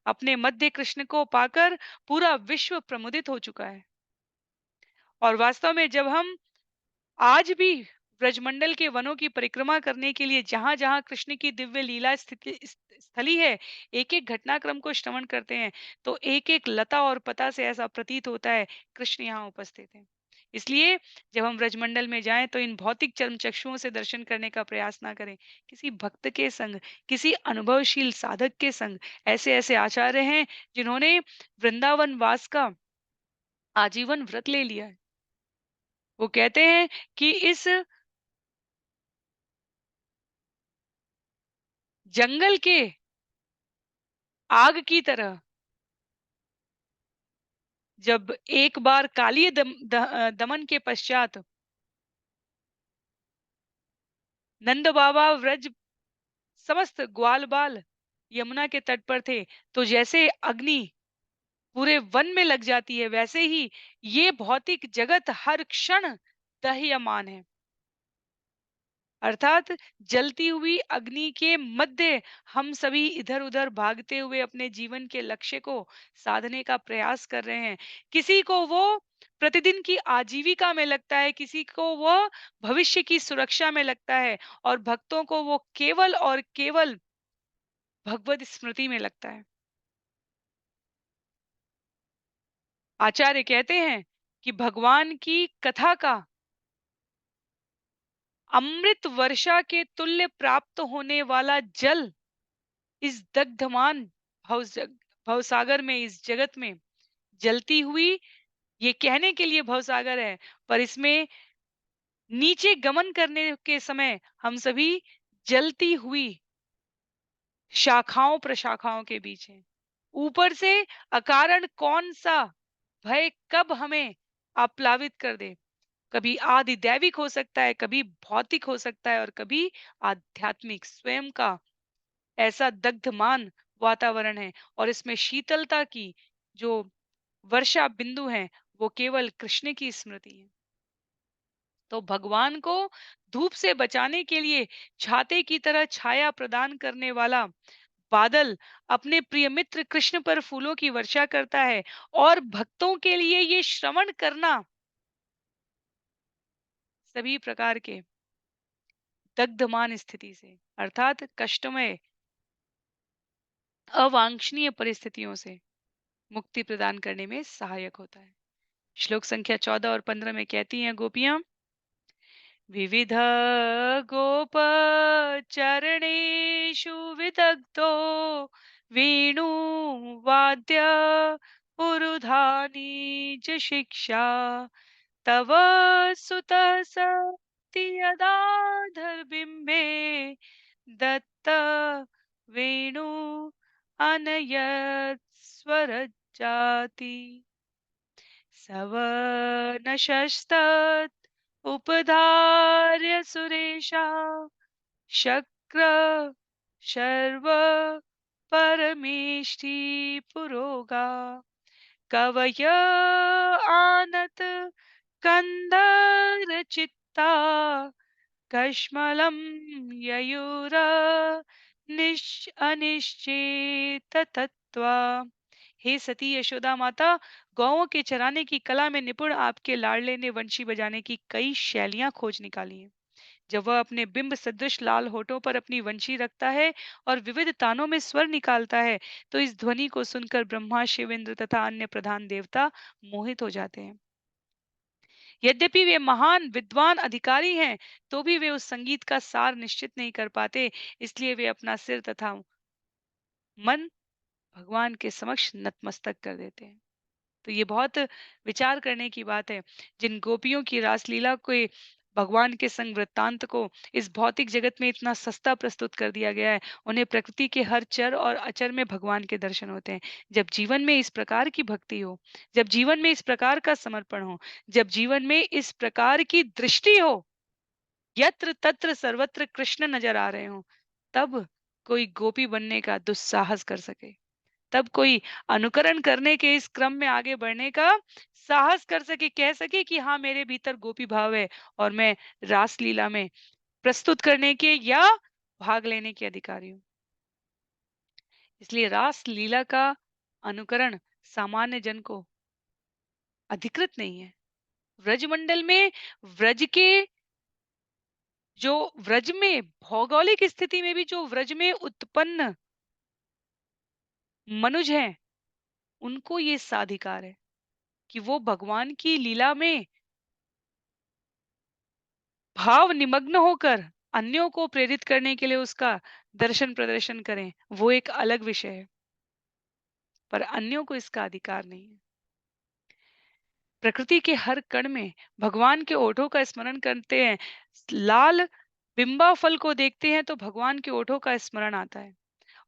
अपने मध्य कृष्ण को पाकर पूरा विश्व प्रमुदित हो चुका है। और वास्तव में जब हम आज भी ब्रजमंडल के वनों की परिक्रमा करने के लिए जहां जहां कृष्ण की दिव्य लीला स्थली है, एक एक घटनाक्रम को श्रवण करते हैं, तो एक एक लता और पता से ऐसा प्रतीत होता है कृष्ण यहाँ उपस्थित है। इसलिए जब हम ब्रजमंडल में जाएं तो इन भौतिक चर्म चक्षुओं से दर्शन करने का प्रयास ना करें। किसी भक्त के संग, किसी अनुभवशील साधक के संग, ऐसे ऐसे आचार्य हैं जिन्होंने वृंदावन वास का आजीवन व्रत ले लिया है। वो कहते हैं कि इस जंगल के आग की तरह जब एक बार कालिय दमन के पश्चात नंद बाबा व्रज समस्त ग्वाल बाल यमुना के तट पर थे, तो जैसे अग्नि पूरे वन में लग जाती है, वैसे ही ये भौतिक जगत हर क्षण दह्यमान है। अर्थात जलती हुई अग्नि के मध्य हम सभी इधर उधर भागते हुए अपने जीवन के लक्ष्य को साधने का प्रयास कर रहे हैं। किसी को वो प्रतिदिन की आजीविका में लगता है, किसी को वो भविष्य की सुरक्षा में लगता है, और भक्तों को वो केवल और केवल भगवत स्मृति में लगता है। आचार्य कहते हैं कि भगवान की कथा का अमृत वर्षा के तुल्य प्राप्त होने वाला जल इस दग्धमान भवसागर में, इस जगत में जलती हुई, ये कहने के लिए भवसागर है, पर इसमें नीचे गमन करने के समय हम सभी जलती हुई शाखाओं प्रशाखाओं के बीच हैं। ऊपर से अकारण कौन सा भय कब हमें आप्लावित कर दे, कभी आदि दैविक हो सकता है, कभी भौतिक हो सकता है, और कभी आध्यात्मिक। स्वयं का ऐसा दग्धमान वातावरण है, और इसमें शीतलता की जो वर्षा बिंदु हैं, वो केवल कृष्ण की स्मृति है। तो भगवान को धूप से बचाने के लिए छाते की तरह छाया प्रदान करने वाला बादल अपने प्रिय मित्र कृष्ण पर फूलों की वर्षा करता है, और भक्तों के लिए ये श्रवण करना सभी प्रकार के दग्धमान स्थिति से, अर्थात कष्टमय अवांछनीय परिस्थितियों से मुक्ति प्रदान करने में सहायक होता है। श्लोक संख्या 14 और 15 में कहती हैं गोपियां, विविध गोप चरणेषु विदग्धो वेणुवाद्य पुरुधानी च शिक्षा तव सुतः सति यदाधर्बिम्बे दत्त वेणु अनयत् स्वरजाति सवनशस्तत् उपधार्य सुरेशा शक्र शर्व परमेष्टि पुरोगा कवय आनत कंदर चित्ता कश्मलं ययुर अनिश्चेत तत्वा। हे सती यशोदा माता, गौओं के चराने की कला में निपुण आपके लाडले ने वंशी बजाने की कई शैलियां खोज निकाली हैं। जब वह अपने बिंब सदृश लाल होठों पर अपनी वंशी रखता है और विविध तानों में स्वर निकालता है, तो इस ध्वनि को सुनकर ब्रह्मा, शिवेंद्र तथा अन्य प्रधान देवता मोहित हो जाते हैं। यद्यपि वे महान विद्वान अधिकारी हैं, तो भी वे उस संगीत का सार निश्चित नहीं कर पाते, इसलिए वे अपना सिर तथा मन भगवान के समक्ष नतमस्तक कर देते हैं। तो ये बहुत विचार करने की बात है। जिन गोपियों की रासलीला के भगवान के संग वृत्तांत को इस भौतिक जगत में इतना सस्ता प्रस्तुत कर दिया गया है, उन्हें प्रकृति के हर चर और अचर में भगवान के दर्शन होते हैं। जब जीवन में इस प्रकार की भक्ति हो, जब जीवन में इस प्रकार का समर्पण हो, जब जीवन में इस प्रकार की दृष्टि हो, यत्र तत्र सर्वत्र कृष्ण नजर आ रहे हो, तब कोई गोपी बनने का दुस्साहस कर सके, तब कोई अनुकरण करने के इस क्रम में आगे बढ़ने का साहस कर सके, कह सके कि हाँ, मेरे भीतर गोपी भाव है और मैं रास लीला में प्रस्तुत करने के या भाग लेने के अधिकारी हूँ। इसलिए रास लीला का अनुकरण सामान्य जन को अधिकृत नहीं है। व्रजमंडल में व्रज के जो व्रज में भौगोलिक स्थिति में भी जो व्रज में उत्पन्न मनुज हैं, उनको ये साधिकार है कि वो भगवान की लीला में भाव निमग्न होकर अन्यों को प्रेरित करने के लिए उसका दर्शन प्रदर्शन करें, वो एक अलग विषय है, पर अन्यों को इसका अधिकार नहीं है। प्रकृति के हर कण में भगवान के ओठों का स्मरण करते हैं, लाल बिंबा फल को देखते हैं तो भगवान के ओठों का स्मरण आता है।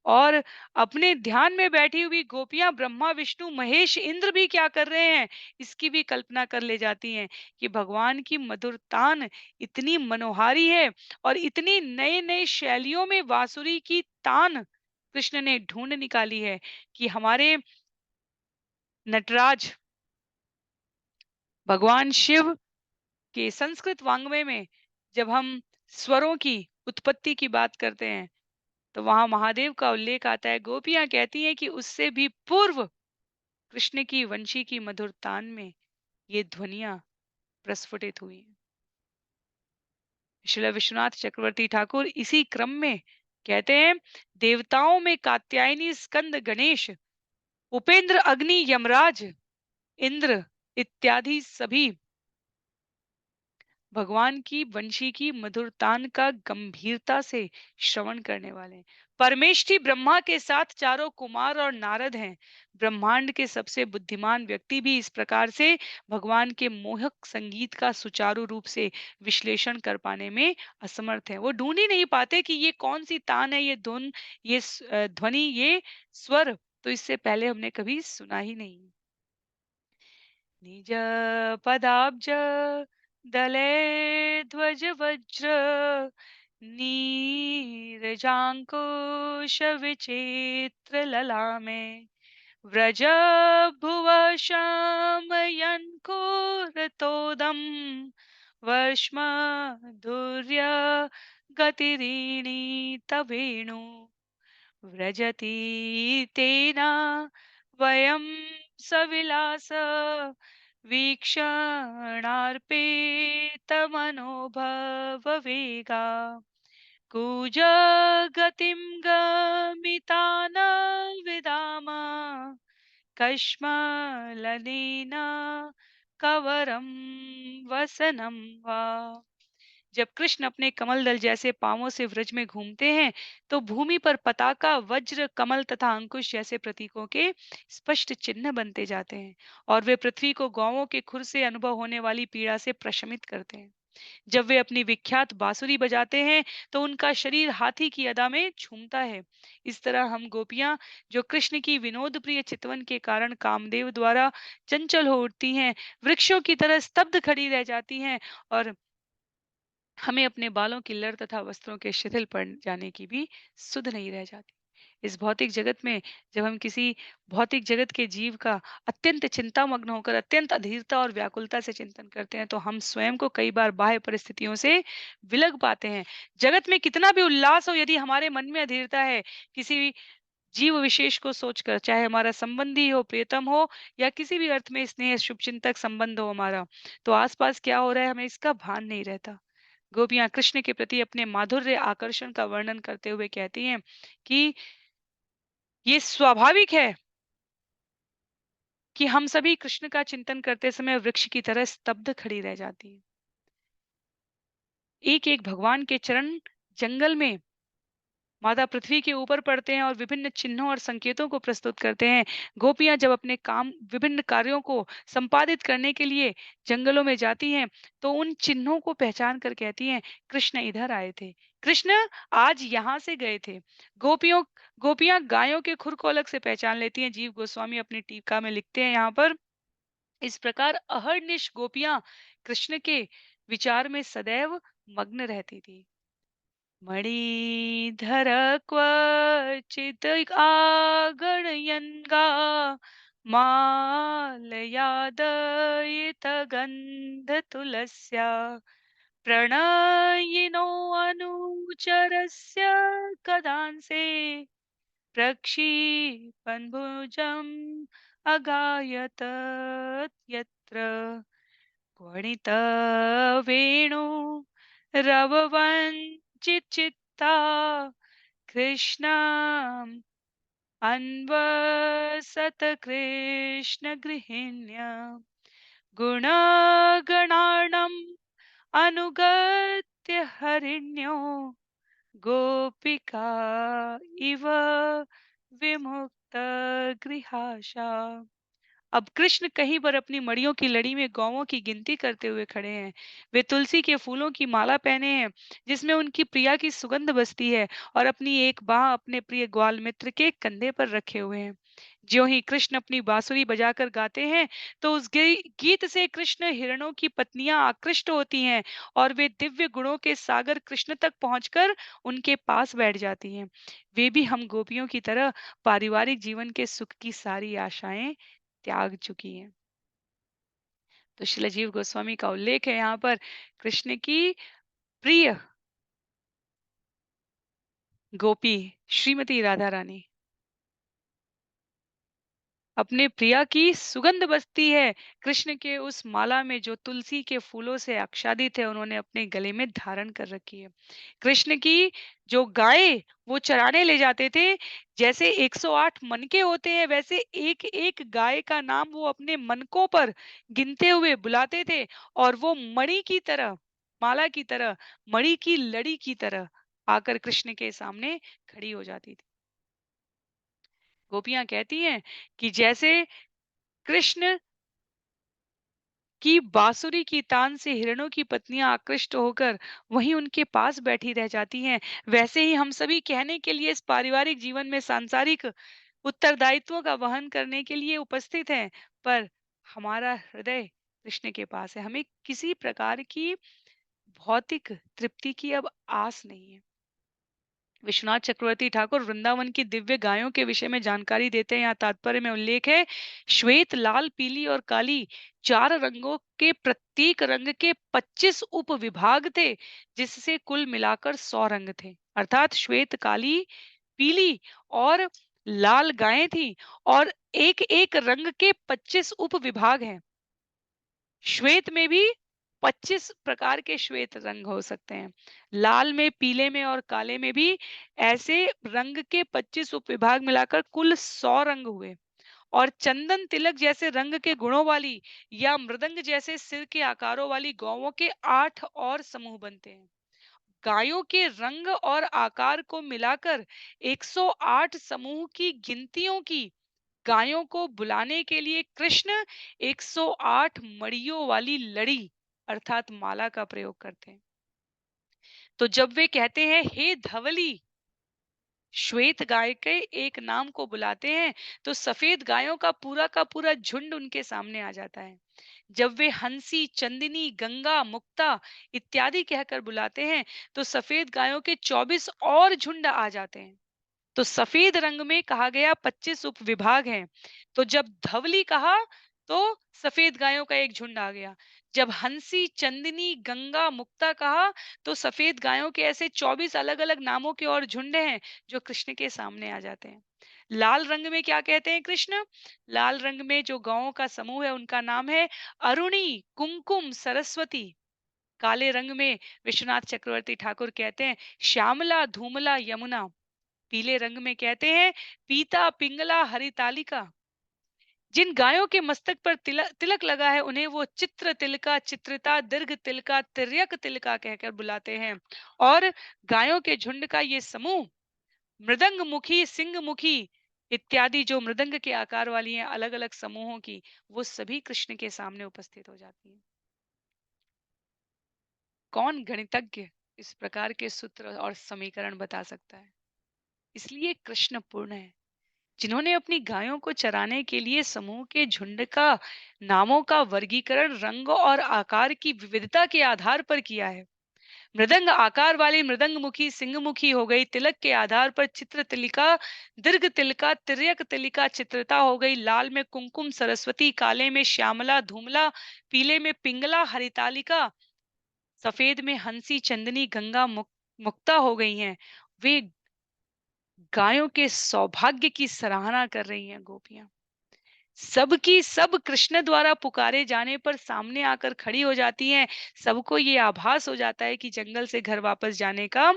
और अपने ध्यान में बैठी हुई गोपियां ब्रह्मा, विष्णु, महेश, इंद्र भी क्या कर रहे हैं, इसकी भी कल्पना कर ले जाती हैं कि भगवान की मधुर तान इतनी मनोहारी है और इतनी नए नए शैलियों में बांसुरी की तान कृष्ण ने ढूंढ निकाली है कि हमारे नटराज भगवान शिव के संस्कृत वाङ्मय में जब हम स्वरों की उत्पत्ति की बात करते हैं, तो वहां महादेव का उल्लेख आता है। गोपियां कहती हैं कि उससे भी पूर्व कृष्ण की वंशी की मधुर तान में ये ध्वनियां प्रस्फुटित हुई। श्रील विश्वनाथ चक्रवर्ती ठाकुर इसी क्रम में कहते हैं, देवताओं में कात्यायनी, स्कंद, गणेश, उपेंद्र, अग्नि, यमराज, इंद्र इत्यादि सभी भगवान की वंशी की मधुर तान का गंभीरता से श्रवण करने वाले हैं। परमेष्ठी ब्रह्मा के साथ चारों कुमार और नारद हैं। ब्रह्मांड के सबसे बुद्धिमान व्यक्ति भी इस प्रकार से भगवान के मोहक संगीत का सुचारू रूप से विश्लेषण कर पाने में असमर्थ हैं। वो ढूंढ ही नहीं पाते कि ये कौन सी तान है, ये धुन, ये ध्वनि, ये स्वर तो इससे पहले हमने कभी सुना ही नहीं। निज पदाब्ज दले ध्वज वज्र नीरजांकुश विचित्र ललामे व्रज भुव श्यामयन्कुरतोदम वर्ष्मधुर्य गतिरीणि तवेणु व्रजति तेना वयं सविलास वीक्षणार्पितमनोभववेगा कूजगतिं गमिता न विदाम कश्मलनेन कवरं वसनं वा। जब कृष्ण अपने कमल दल जैसे पांवों से व्रज में घूमते हैं, तो भूमि पर पताका, वज्र, कमल तथा अंकुश जैसे प्रतीकों के स्पष्ट चिन्ह बनते जाते हैं और वे पृथ्वी को गौओं के खुर से अनुभव होने वाली पीड़ा से प्रशमित करते हैं। जब वे अपनी विख्यात बांसुरी बजाते हैं, तो उनका शरीर हाथी की अदा में झूमता है। इस तरह हम गोपियां, जो कृष्ण की विनोद प्रिय चितवन के कारण कामदेव द्वारा चंचल हो उठती हैं, वृक्षों की तरह स्तब्ध खड़ी रह जाती हैं और हमें अपने बालों की लड़ तथा वस्त्रों के शिथिल पड़ जाने की भी सुध नहीं रह जाती। इस भौतिक जगत में जब हम किसी भौतिक जगत के जीव का अत्यंत चिंतामग्न होकर अत्यंत अधीरता और व्याकुलता से चिंतन करते हैं, तो हम स्वयं को कई बार बाह्य परिस्थितियों से विलग पाते हैं। जगत में कितना भी उल्लास हो, यदि हमारे मन में अधीरता है, किसी जीव विशेष को सोचकर, चाहे हमारा संबंधी हो, प्रियतम हो या किसी भी अर्थ में स्नेह शुभचिंतक संबंध हो हमारा, तो आसपास क्या हो रहा है हमें इसका भान नहीं रहता। गोपियां कृष्ण के प्रति अपने माधुर्य आकर्षण का वर्णन करते हुए कहती हैं कि ये स्वाभाविक है कि हम सभी कृष्ण का चिंतन करते समय वृक्ष की तरह स्तब्ध खड़ी रह जाती है। एक एक भगवान के चरण जंगल में माता पृथ्वी के ऊपर पड़ते हैं और विभिन्न चिन्हों और संकेतों को प्रस्तुत करते हैं। गोपियां जब अपने काम विभिन्न कार्यों को संपादित करने के लिए जंगलों में जाती हैं, तो उन चिन्हों को पहचान कर कहती हैं, कृष्ण इधर आए थे, कृष्ण आज यहाँ से गए थे। गोपियों गोपियां गायों के खुर को अलग से पहचान लेती हैं। जीव गोस्वामी अपनी टीका में लिखते हैं यहाँ पर, इस प्रकार अहर्निश गोपियां कृष्ण के विचार में सदैव मग्न रहती थी। मणिधर क्वचित् आगणयन्गा मालयादयितगन्धतुलस्या प्रणयिनो अनुचरस्य कदांसे प्रक्षिपन् भुजम् अगायत यत्र क्वणितवेणु रववञ्चिचित्ता कृष्णम् अन्वसत कृष्णगृहिण्य गुणगणार्णम् अनुगत्य हरिण्यो गोपिका इव विमुक्तगृहाशा। अब कृष्ण कहीं पर अपनी मड़ियों की लड़ी में गौओं की गिनती करते हुए खड़े हैं। वे तुलसी के फूलों की माला पहने हैं जिसमें उनकी प्रिया की सुगंध बसती है और अपनी एक बाह अपने प्रिय ग्वाल मित्र के कंधे पर रखे हुए हैं। ज्यों ही कृष्ण अपनी बांसुरी बजाकर गाते हैं, तो उस गीत से कृष्ण हिरणों की पत्नियां आकृष्ट होती हैं और वे दिव्य गुणों के सागर कृष्ण तक पहुंचकर उनके पास बैठ जाती हैं। वे भी हम गोपियों की तरह पारिवारिक जीवन के सुख की सारी आशाएं त्याग चुकी हैं। तो श्रील जीव गोस्वामी का उल्लेख है यहाँ पर कृष्ण की प्रिय गोपी श्रीमती राधा रानी अपने प्रिया की सुगंध बसती है कृष्ण के उस माला में जो तुलसी के फूलों से आच्छादित है, उन्होंने अपने गले में धारण कर रखी है। कृष्ण की जो गाय वो चराने ले जाते थे, जैसे 108 मनके होते हैं वैसे एक एक गाय का नाम वो अपने मनकों पर गिनते हुए बुलाते थे और वो मणि की तरह, माला की तरह, मणि की लड़ी की तरह आकर कृष्ण के सामने खड़ी हो जाती थी। गोपियां कहती हैं कि जैसे कृष्ण की बांसुरी की तान से हिरणों की पत्नियां आकृष्ट होकर वहीं उनके पास बैठी रह जाती हैं, वैसे ही हम सभी कहने के लिए इस पारिवारिक जीवन में सांसारिक उत्तरदायित्वों का वहन करने के लिए उपस्थित हैं, पर हमारा हृदय कृष्ण के पास है। हमें किसी प्रकार की भौतिक तृप्ति की अब आस नहीं है। विश्वनाथ चक्रवर्ती ठाकुर वृंदावन की दिव्य गायों के विषय में जानकारी देते हैं। यहाँ तात्पर्य में उल्लेख है, श्वेत, लाल, पीली और काली 4 रंगों के प्रत्येक रंग के 25 उप विभाग थे, जिससे कुल मिलाकर 100 रंग थे। अर्थात श्वेत, काली, पीली और लाल गायें थी और एक एक रंग के 25 उप विभाग हैं। श्वेत में भी 25 प्रकार के श्वेत रंग हो सकते हैं। लाल में, पीले में और काले में भी ऐसे रंग के 25 उपविभाग मिलाकर कुल 100 रंग हुए। और चंदन तिलक जैसे रंग के गुणों वाली या मृदंग जैसे सिर के आकारों वाली गौओं के 8 और समूह बनते हैं। गायों के रंग और आकार को मिलाकर 108 समूह की गिनतियों की गायों को बुलाने के लिए कृष्ण 108 मड़ियों वाली लड़ी अर्थात माला का प्रयोग करते हैं। तो जब वे कहते हैं हे धवली, श्वेत गाय के एक नाम को बुलाते हैं, तो सफेद गायों का पूरा झुंड उनके सामने आ जाता है। जब वे हंसी, चंदिनी, गंगा, मुक्ता इत्यादि कहकर बुलाते हैं, तो सफेद गायों के 24 और झुंड आ जाते हैं। तो सफेद रंग में कहा गया 25 उप विभाग हैं। तो जब धवली कहा तो सफेद गायों का एक झुंड आ गया। जब हंसी, चंदनी, गंगा, मुक्ता कहा तो सफेद गायों के ऐसे 24 अलग-अलग नामों के और झुंड हैं जो कृष्ण के सामने आ जाते हैं। लाल रंग में क्या कहते हैं कृष्ण? लाल रंग में जो गौओं का समूह है उनका नाम है अरुणी, कुमकुम, सरस्वती। काले रंग में विश्वनाथ चक्रवर्ती ठाकुर कहते हैं श्यामला, धूमला, यमुना। पीले रंग में कहते हैं पीता, पिंगला, हरितालिका। जिन गायों के मस्तक पर तिलक तिलक लगा है उन्हें वो चित्र तिलका, चित्रिता, दीर्घ तिलका, तिर्यक तिलका कहकर बुलाते हैं। और गायों के झुंड का ये समूह मृदंग मुखी, सिंह मुखी इत्यादि जो मृदंग के आकार वाली हैं अलग अलग समूहों की, वो सभी कृष्ण के सामने उपस्थित हो जाती हैं। कौन गणितज्ञ इस प्रकार के सूत्र और समीकरण बता सकता है? इसलिए कृष्ण पूर्ण है, जिन्होंने अपनी गायों को चराने के लिए समूह के झुंड का नामों का वर्गीकरण रंग और आकार की विविधता के आधार पर किया है। मृदंग आकार वाली मृदंग मुखी सिंह मुखी हो गई, तिलक के आधार पर चित्र तिलिका, दीर्घ तिलका, तिर्यक तिलिका, चित्रता हो गई, लाल में कुमकुम सरस्वती, काले में श्यामला धूमला, पीले में पिंगला हरितालिका, सफेद में हंसी चंदनी गंगा मुक्ता हो गई हैं। वे गायों के सौभाग्य की सराहना कर रही हैं गोपियां। सबकी सब कृष्ण द्वारा पुकारे जाने पर सामने आकर खड़ी हो जाती हैं। सबको ये आभास हो जाता है कि जंगल से घर वापस जाने का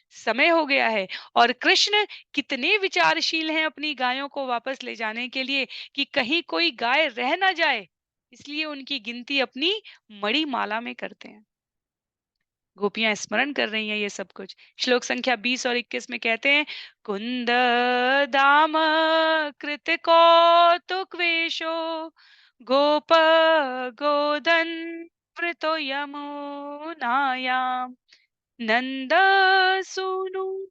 समय हो गया है और कृष्ण कितने विचारशील हैं अपनी गायों को वापस ले जाने के लिए कि कहीं कोई गाय रह ना जाए। इसलिए उनकी गिनती अपनी मणि माला में करते हैं। गोपियां स्मरण कर रही हैं ये सब कुछ। श्लोक संख्या 20 और 21 में कहते हैं कुंद दाम कृत कौतुक वेशो गोप गोदन वृतो यमुनायाम नंद सूनु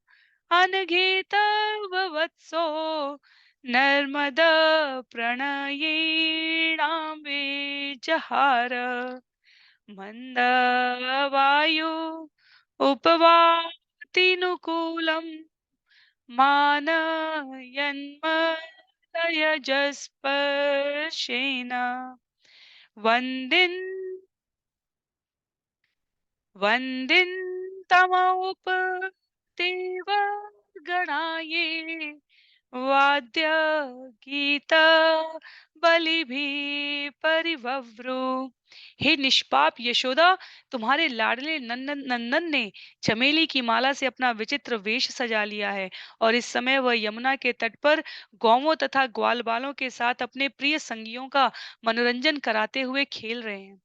अनघेत वत्सो नर्मद प्रणयेणाम जहार मन्दवायु उपवातिनुकूलं मानयन्मलयजस्पर्शेन वन्दिन् वन्दिन् तमोपदेवगणाये वाद्य गीत बलिभिः परिवव्रु। हे निष्पाप यशोदा, तुम्हारे लाडले नंदन नंदन ने चमेली की माला से अपना विचित्र वेश सजा लिया है और इस समय वह यमुना के तट पर गौवों तथा ग्वालबालों के साथ अपने प्रिय संगियों का मनोरंजन कराते हुए खेल रहे हैं।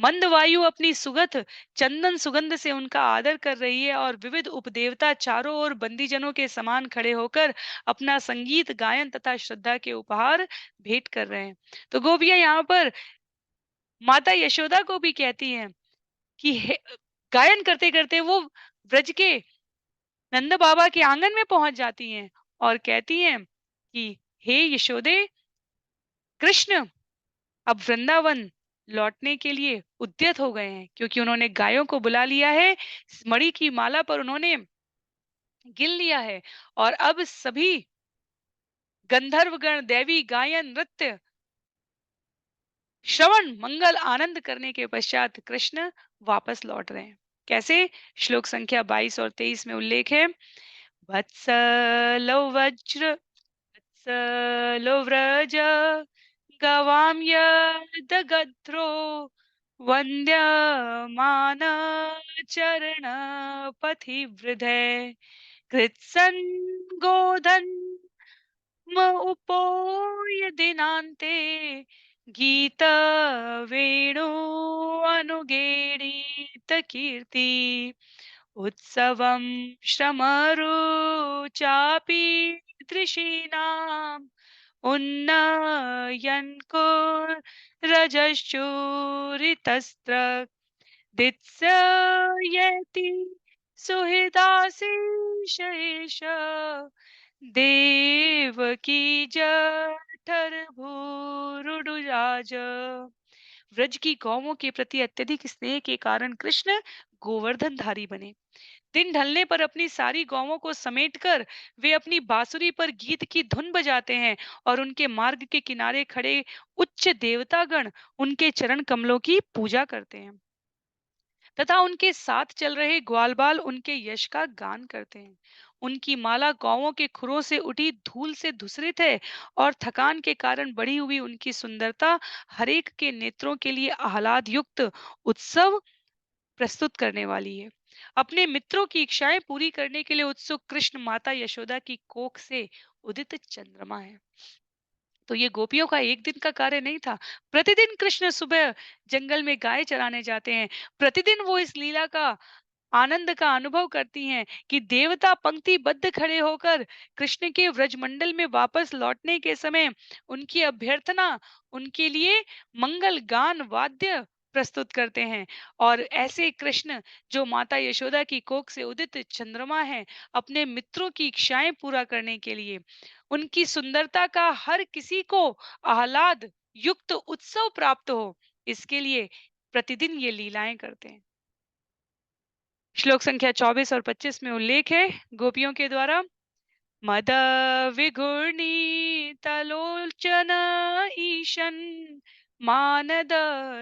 मंद वायु अपनी सुगंध चंदन सुगंध से उनका आदर कर रही है और विविध उपदेवता चारों ओर बंदीजनों के समान खड़े होकर अपना संगीत गायन तथा श्रद्धा के उपहार भेंट कर रहे हैं। तो गोपियां यहाँ पर माता यशोदा को भी कहती हैं कि गायन करते करते वो ब्रज के नंद बाबा के आंगन में पहुंच जाती हैं और कहती हैं कि हे यशोदे, कृष्ण अब वृंदावन लौटने के लिए उद्यत हो गए हैं क्योंकि उन्होंने गायों को बुला लिया है। मणि की माला पर उन्होंने गिन लिया है और अब सभी गंधर्वगण दैवी गायन नृत्य श्रवण मंगल आनंद करने के पश्चात कृष्ण वापस लौट रहे हैं। कैसे? श्लोक संख्या 22 और 23 में उल्लेख है वत्सलो वज्र वत्सलो व्रज गवां यदगध्रो वन्द्यमान चरण पथिवृधे कृत्सन् गोधन् उपोय दिनान्ते गीत वेणु अनुगेणीत कीर्ति उत्सवं श्रमरुचापि दृशीनाम् उन्नयन् कुरजश्चूरितस्त्र दित्सयति सुहृदाशीष देवकी जठर भूरुडुराज। व्रज की गौओं के प्रति अत्यधिक स्नेह के कारण कृष्ण गोवर्धनधारी बने। दिन ढलने पर अपनी सारी गौवों को समेटकर वे अपनी बांसुरी पर गीत की धुन बजाते हैं और उनके मार्ग के किनारे खड़े उच्च देवतागण उनके चरण कमलों की पूजा करते हैं तथा उनके साथ चल रहे ग्वालबाल उनके यश का गान करते हैं। उनकी माला गौवों के खुरों से उठी धूल से धूसरित है और थकान के कारण बढ़ी हुई उनकी सुंदरता हरेक के नेत्रों के लिए आह्लाद युक्त उत्सव प्रस्तुत करने वाली है। अपने मित्रों की इच्छाएं पूरी करने के लिए उत्सुक कृष्ण माता यशोदा की कोख से उदित चंद्रमा है। तो ये गोपियों का एक दिन का कार्य नहीं था। प्रतिदिन कृष्ण सुबह जंगल में गाय चराने जाते हैं। प्रतिदिन वो इस लीला का आनंद का अनुभव करती हैं कि देवता पंक्तिबद्ध खड़े होकर कृष्ण के व्रजमंडल में वापस लौटने के समय उनकी अभ्यर्थना उनके लिए मंगल गान वाद्य प्रस्तुत करते हैं और ऐसे कृष्ण जो माता यशोदा की कोख से उदित चंद्रमा है अपने मित्रों की इच्छाएं पूरा करने के लिए उनकी सुंदरता का हर किसी को आह्लाद युक्त उत्सव प्राप्त हो इसके लिए प्रतिदिन ये लीलाएं करते हैं। श्लोक संख्या 24 और 25 में उल्लेख है गोपियों के द्वारा मद विघूर्णितलोचन ईशन मानद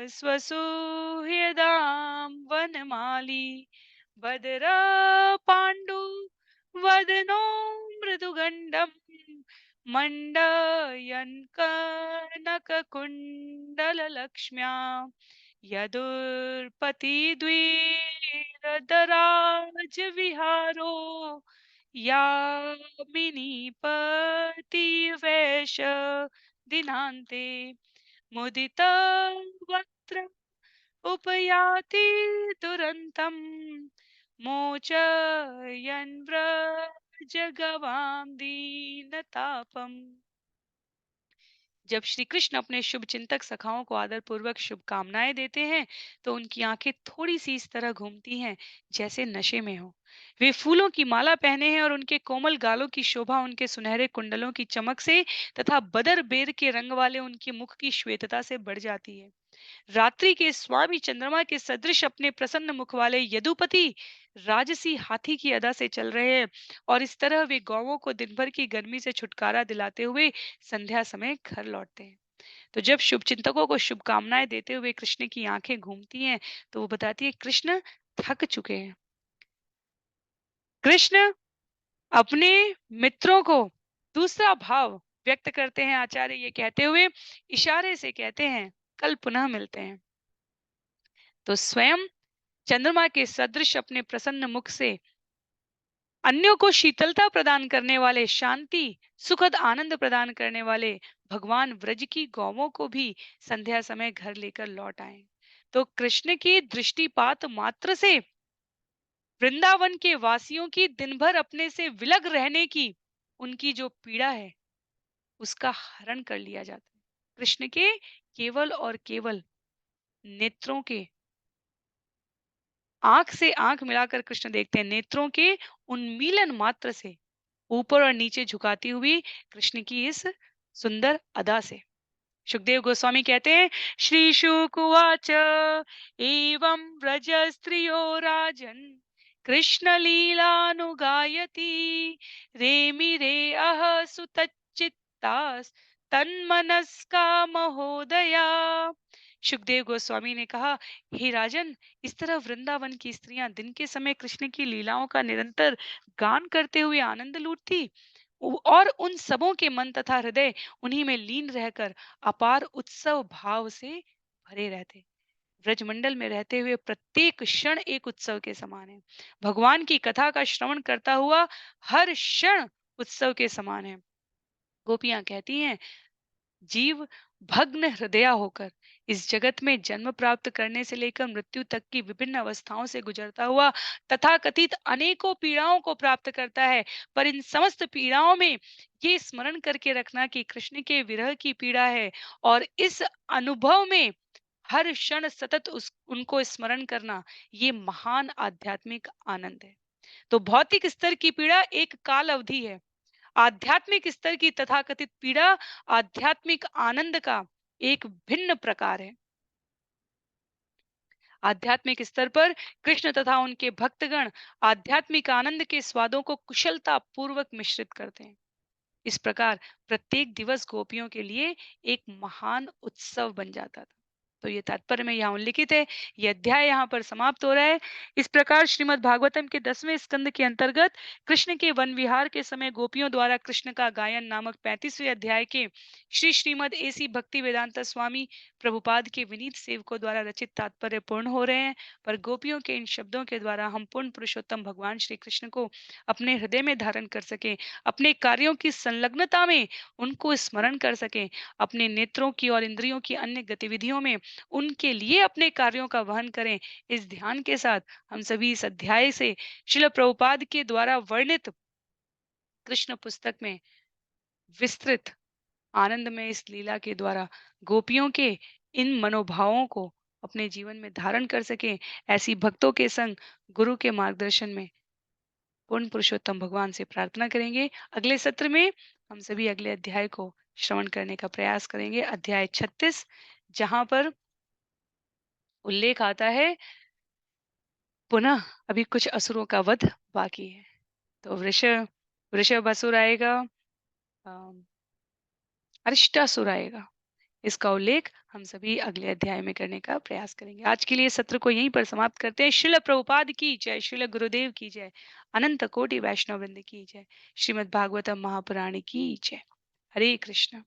स्वसुहृदां वनमाली भद्र पाण्डु वदनो मृदुगण्डं मण्डयन् कनककुण्डललक्ष्म्या यदुर्पतिद्विरदराजविहारो यामिनीपतिवेश दिनान्ते मुदितवक्त्र उपयाति दुरन्तं मोचयन् व्रजगवां दीनतापम्। जब श्री कृष्ण अपने शुभ चिंतक सखाओं को आदर पूर्वक शुभकामनाएं देते हैं तो उनकी आंखें थोड़ी सी इस तरह घूमती हैं जैसे नशे में हो। वे फूलों की माला पहने हैं और उनके कोमल गालों की शोभा उनके सुनहरे कुंडलों की चमक से तथा बदर बेर के रंग वाले उनके मुख की श्वेतता से बढ़ जाती है। रात्रि के स्वामी चंद्रमा के सदृश अपने प्रसन्न मुख वाले यदुपति राजसी हाथी की अदा से चल रहे हैं और इस तरह वे गौवों को दिन भर की गर्मी से छुटकारा दिलाते हुए संध्या समय घर लौटते हैं। तो जब शुभ चिंतकों को शुभकामनाएं देते हुए कृष्ण की आंखें घूमती हैं तो वो बताती है कृष्ण थक चुके हैं। कृष्ण अपने मित्रों को दूसरा भाव व्यक्त करते हैं आचार्य ये कहते हुए इशारे से कहते हैं कल पुनः मिलते हैं। तो स्वयं चंद्रमा के सदृश अपने प्रसन्न मुख से अन्यों को शीतलता प्रदान करने वाले शांति सुखद आनंद प्रदान करने वाले भगवान व्रज की गौवों को भी संध्या समय घर लेकर लौट आए। तो कृष्ण की दृष्टिपात मात्र से वृंदावन के वासियों की दिन भर अपने से विलग रहने की उनकी जो पीड़ा है उसका हरण कर लिया जाता है। कृष्ण के केवल और केवल नेत्रों के आंख से आंख मिलाकर कृष्ण देखते हैं नेत्रों के उन्मीलन मात्र से ऊपर और नीचे झुकाती हुई कृष्ण की इस सुंदर अदा से। सुखदेव गोस्वामी कहते हैं श्री शुकुवाच एवं व्रज स्त्रियो राजन कृष्ण लीलानुगायति रेमिरे अह सुतचित्तास् तन्मनस्का महोदया। सुखदेव गोस्वामी ने कहा हे राजन इस तरह वृंदावन की स्त्रियां दिन के समय कृष्ण की लीलाओं का निरंतर गान करते हुए आनंद लूटती और उन सबों के मन तथा हृदय उन्हीं में लीन रहकर अपार उत्सव भाव से भरे रहते। ब्रजमंडल में रहते हुए प्रत्येक क्षण एक उत्सव के समान है। भगवान की कथा का श्रवण करता हुआ हर क्षण उत्सव के समान है। गोपियां कहती हैं जीव भग्न हृदया होकर इस जगत में जन्म प्राप्त करने से लेकर मृत्यु तक की विभिन्न अवस्थाओं से गुजरता हुआ तथाकथित अनेकों पीड़ाओं को प्राप्त करता है पर इन समस्त पीड़ाओं में ये स्मरण करके रखना कि कृष्ण के विरह की पीड़ा है और इस अनुभव में हर क्षण सतत उनको स्मरण करना ये महान आध्यात्मिक आनंद है। तो भौतिक स्तर की पीड़ा एक काल अवधि है। आध्यात्मिक स्तर की तथाकथित पीड़ा आध्यात्मिक आनंद का एक भिन्न प्रकार है। आध्यात्मिक स्तर पर कृष्ण तथा उनके भक्तगण आध्यात्मिक आनंद के स्वादों को कुशलता पूर्वक मिश्रित करते हैं। इस प्रकार प्रत्येक दिवस गोपियों के लिए एक महान उत्सव बन जाता था। तो ये तात्पर्य में यहाँ उल्लिखित है। ये अध्याय यहाँ पर समाप्त हो रहा है। इस प्रकार श्रीमद् भागवतम के 10वें स्कंद के अंतर्गत कृष्ण के वन विहार के समय गोपियों द्वारा कृष्ण का गायन नामक 35वें अध्याय के श्री श्रीमद् एसी भक्ति वेदांता स्वामी प्रभुपाद के विनीत सेवकों द्वारा रचित तात्पर्य पूर्ण हो रहे हैं। पर गोपियों के इन शब्दों के द्वारा हम पूर्ण पुरुषोत्तम भगवान श्री कृष्ण को अपने हृदय में धारण कर सके, अपने कार्यों की संलग्नता में उनको स्मरण कर सकें, अपने नेत्रों की और इंद्रियों की अन्य गतिविधियों में उनके लिए अपने कार्यों का वहन करें। इस ध्यान के साथ हम सभी इस अध्याय से श्रील प्रभुपाद के द्वारा वर्णित कृष्ण पुस्तक में विस्तृत आनंद में इस लीला के द्वारा गोपियों के इन मनोभावों को अपने जीवन में धारण कर सकें। ऐसी भक्तों के संग गुरु के मार्गदर्शन में पूर्ण पुरुषोत्तम भगवान से प्रार्थना करेंगे। अगले सत्र में हम सभी अगले अध्याय को श्रवण करने का प्रयास करेंगे, अध्याय 36, जहां पर उल्लेख आता है पुनः अभी कुछ असुरों का वध बाकी है। तो वृषभ वृषभ असुर आएगा, अम, अरिष्टासुर आएगा। इसका उल्लेख हम सभी अगले अध्याय में करने का प्रयास करेंगे। आज के लिए सत्र को यहीं पर समाप्त करते हैं। श्रील प्रभुपाद की जय, श्रील गुरुदेव की जय, अनंत कोटि वैष्णव वृंद की जय, श्रीमद् भागवतम महापुराण की जय। हरे कृष्ण।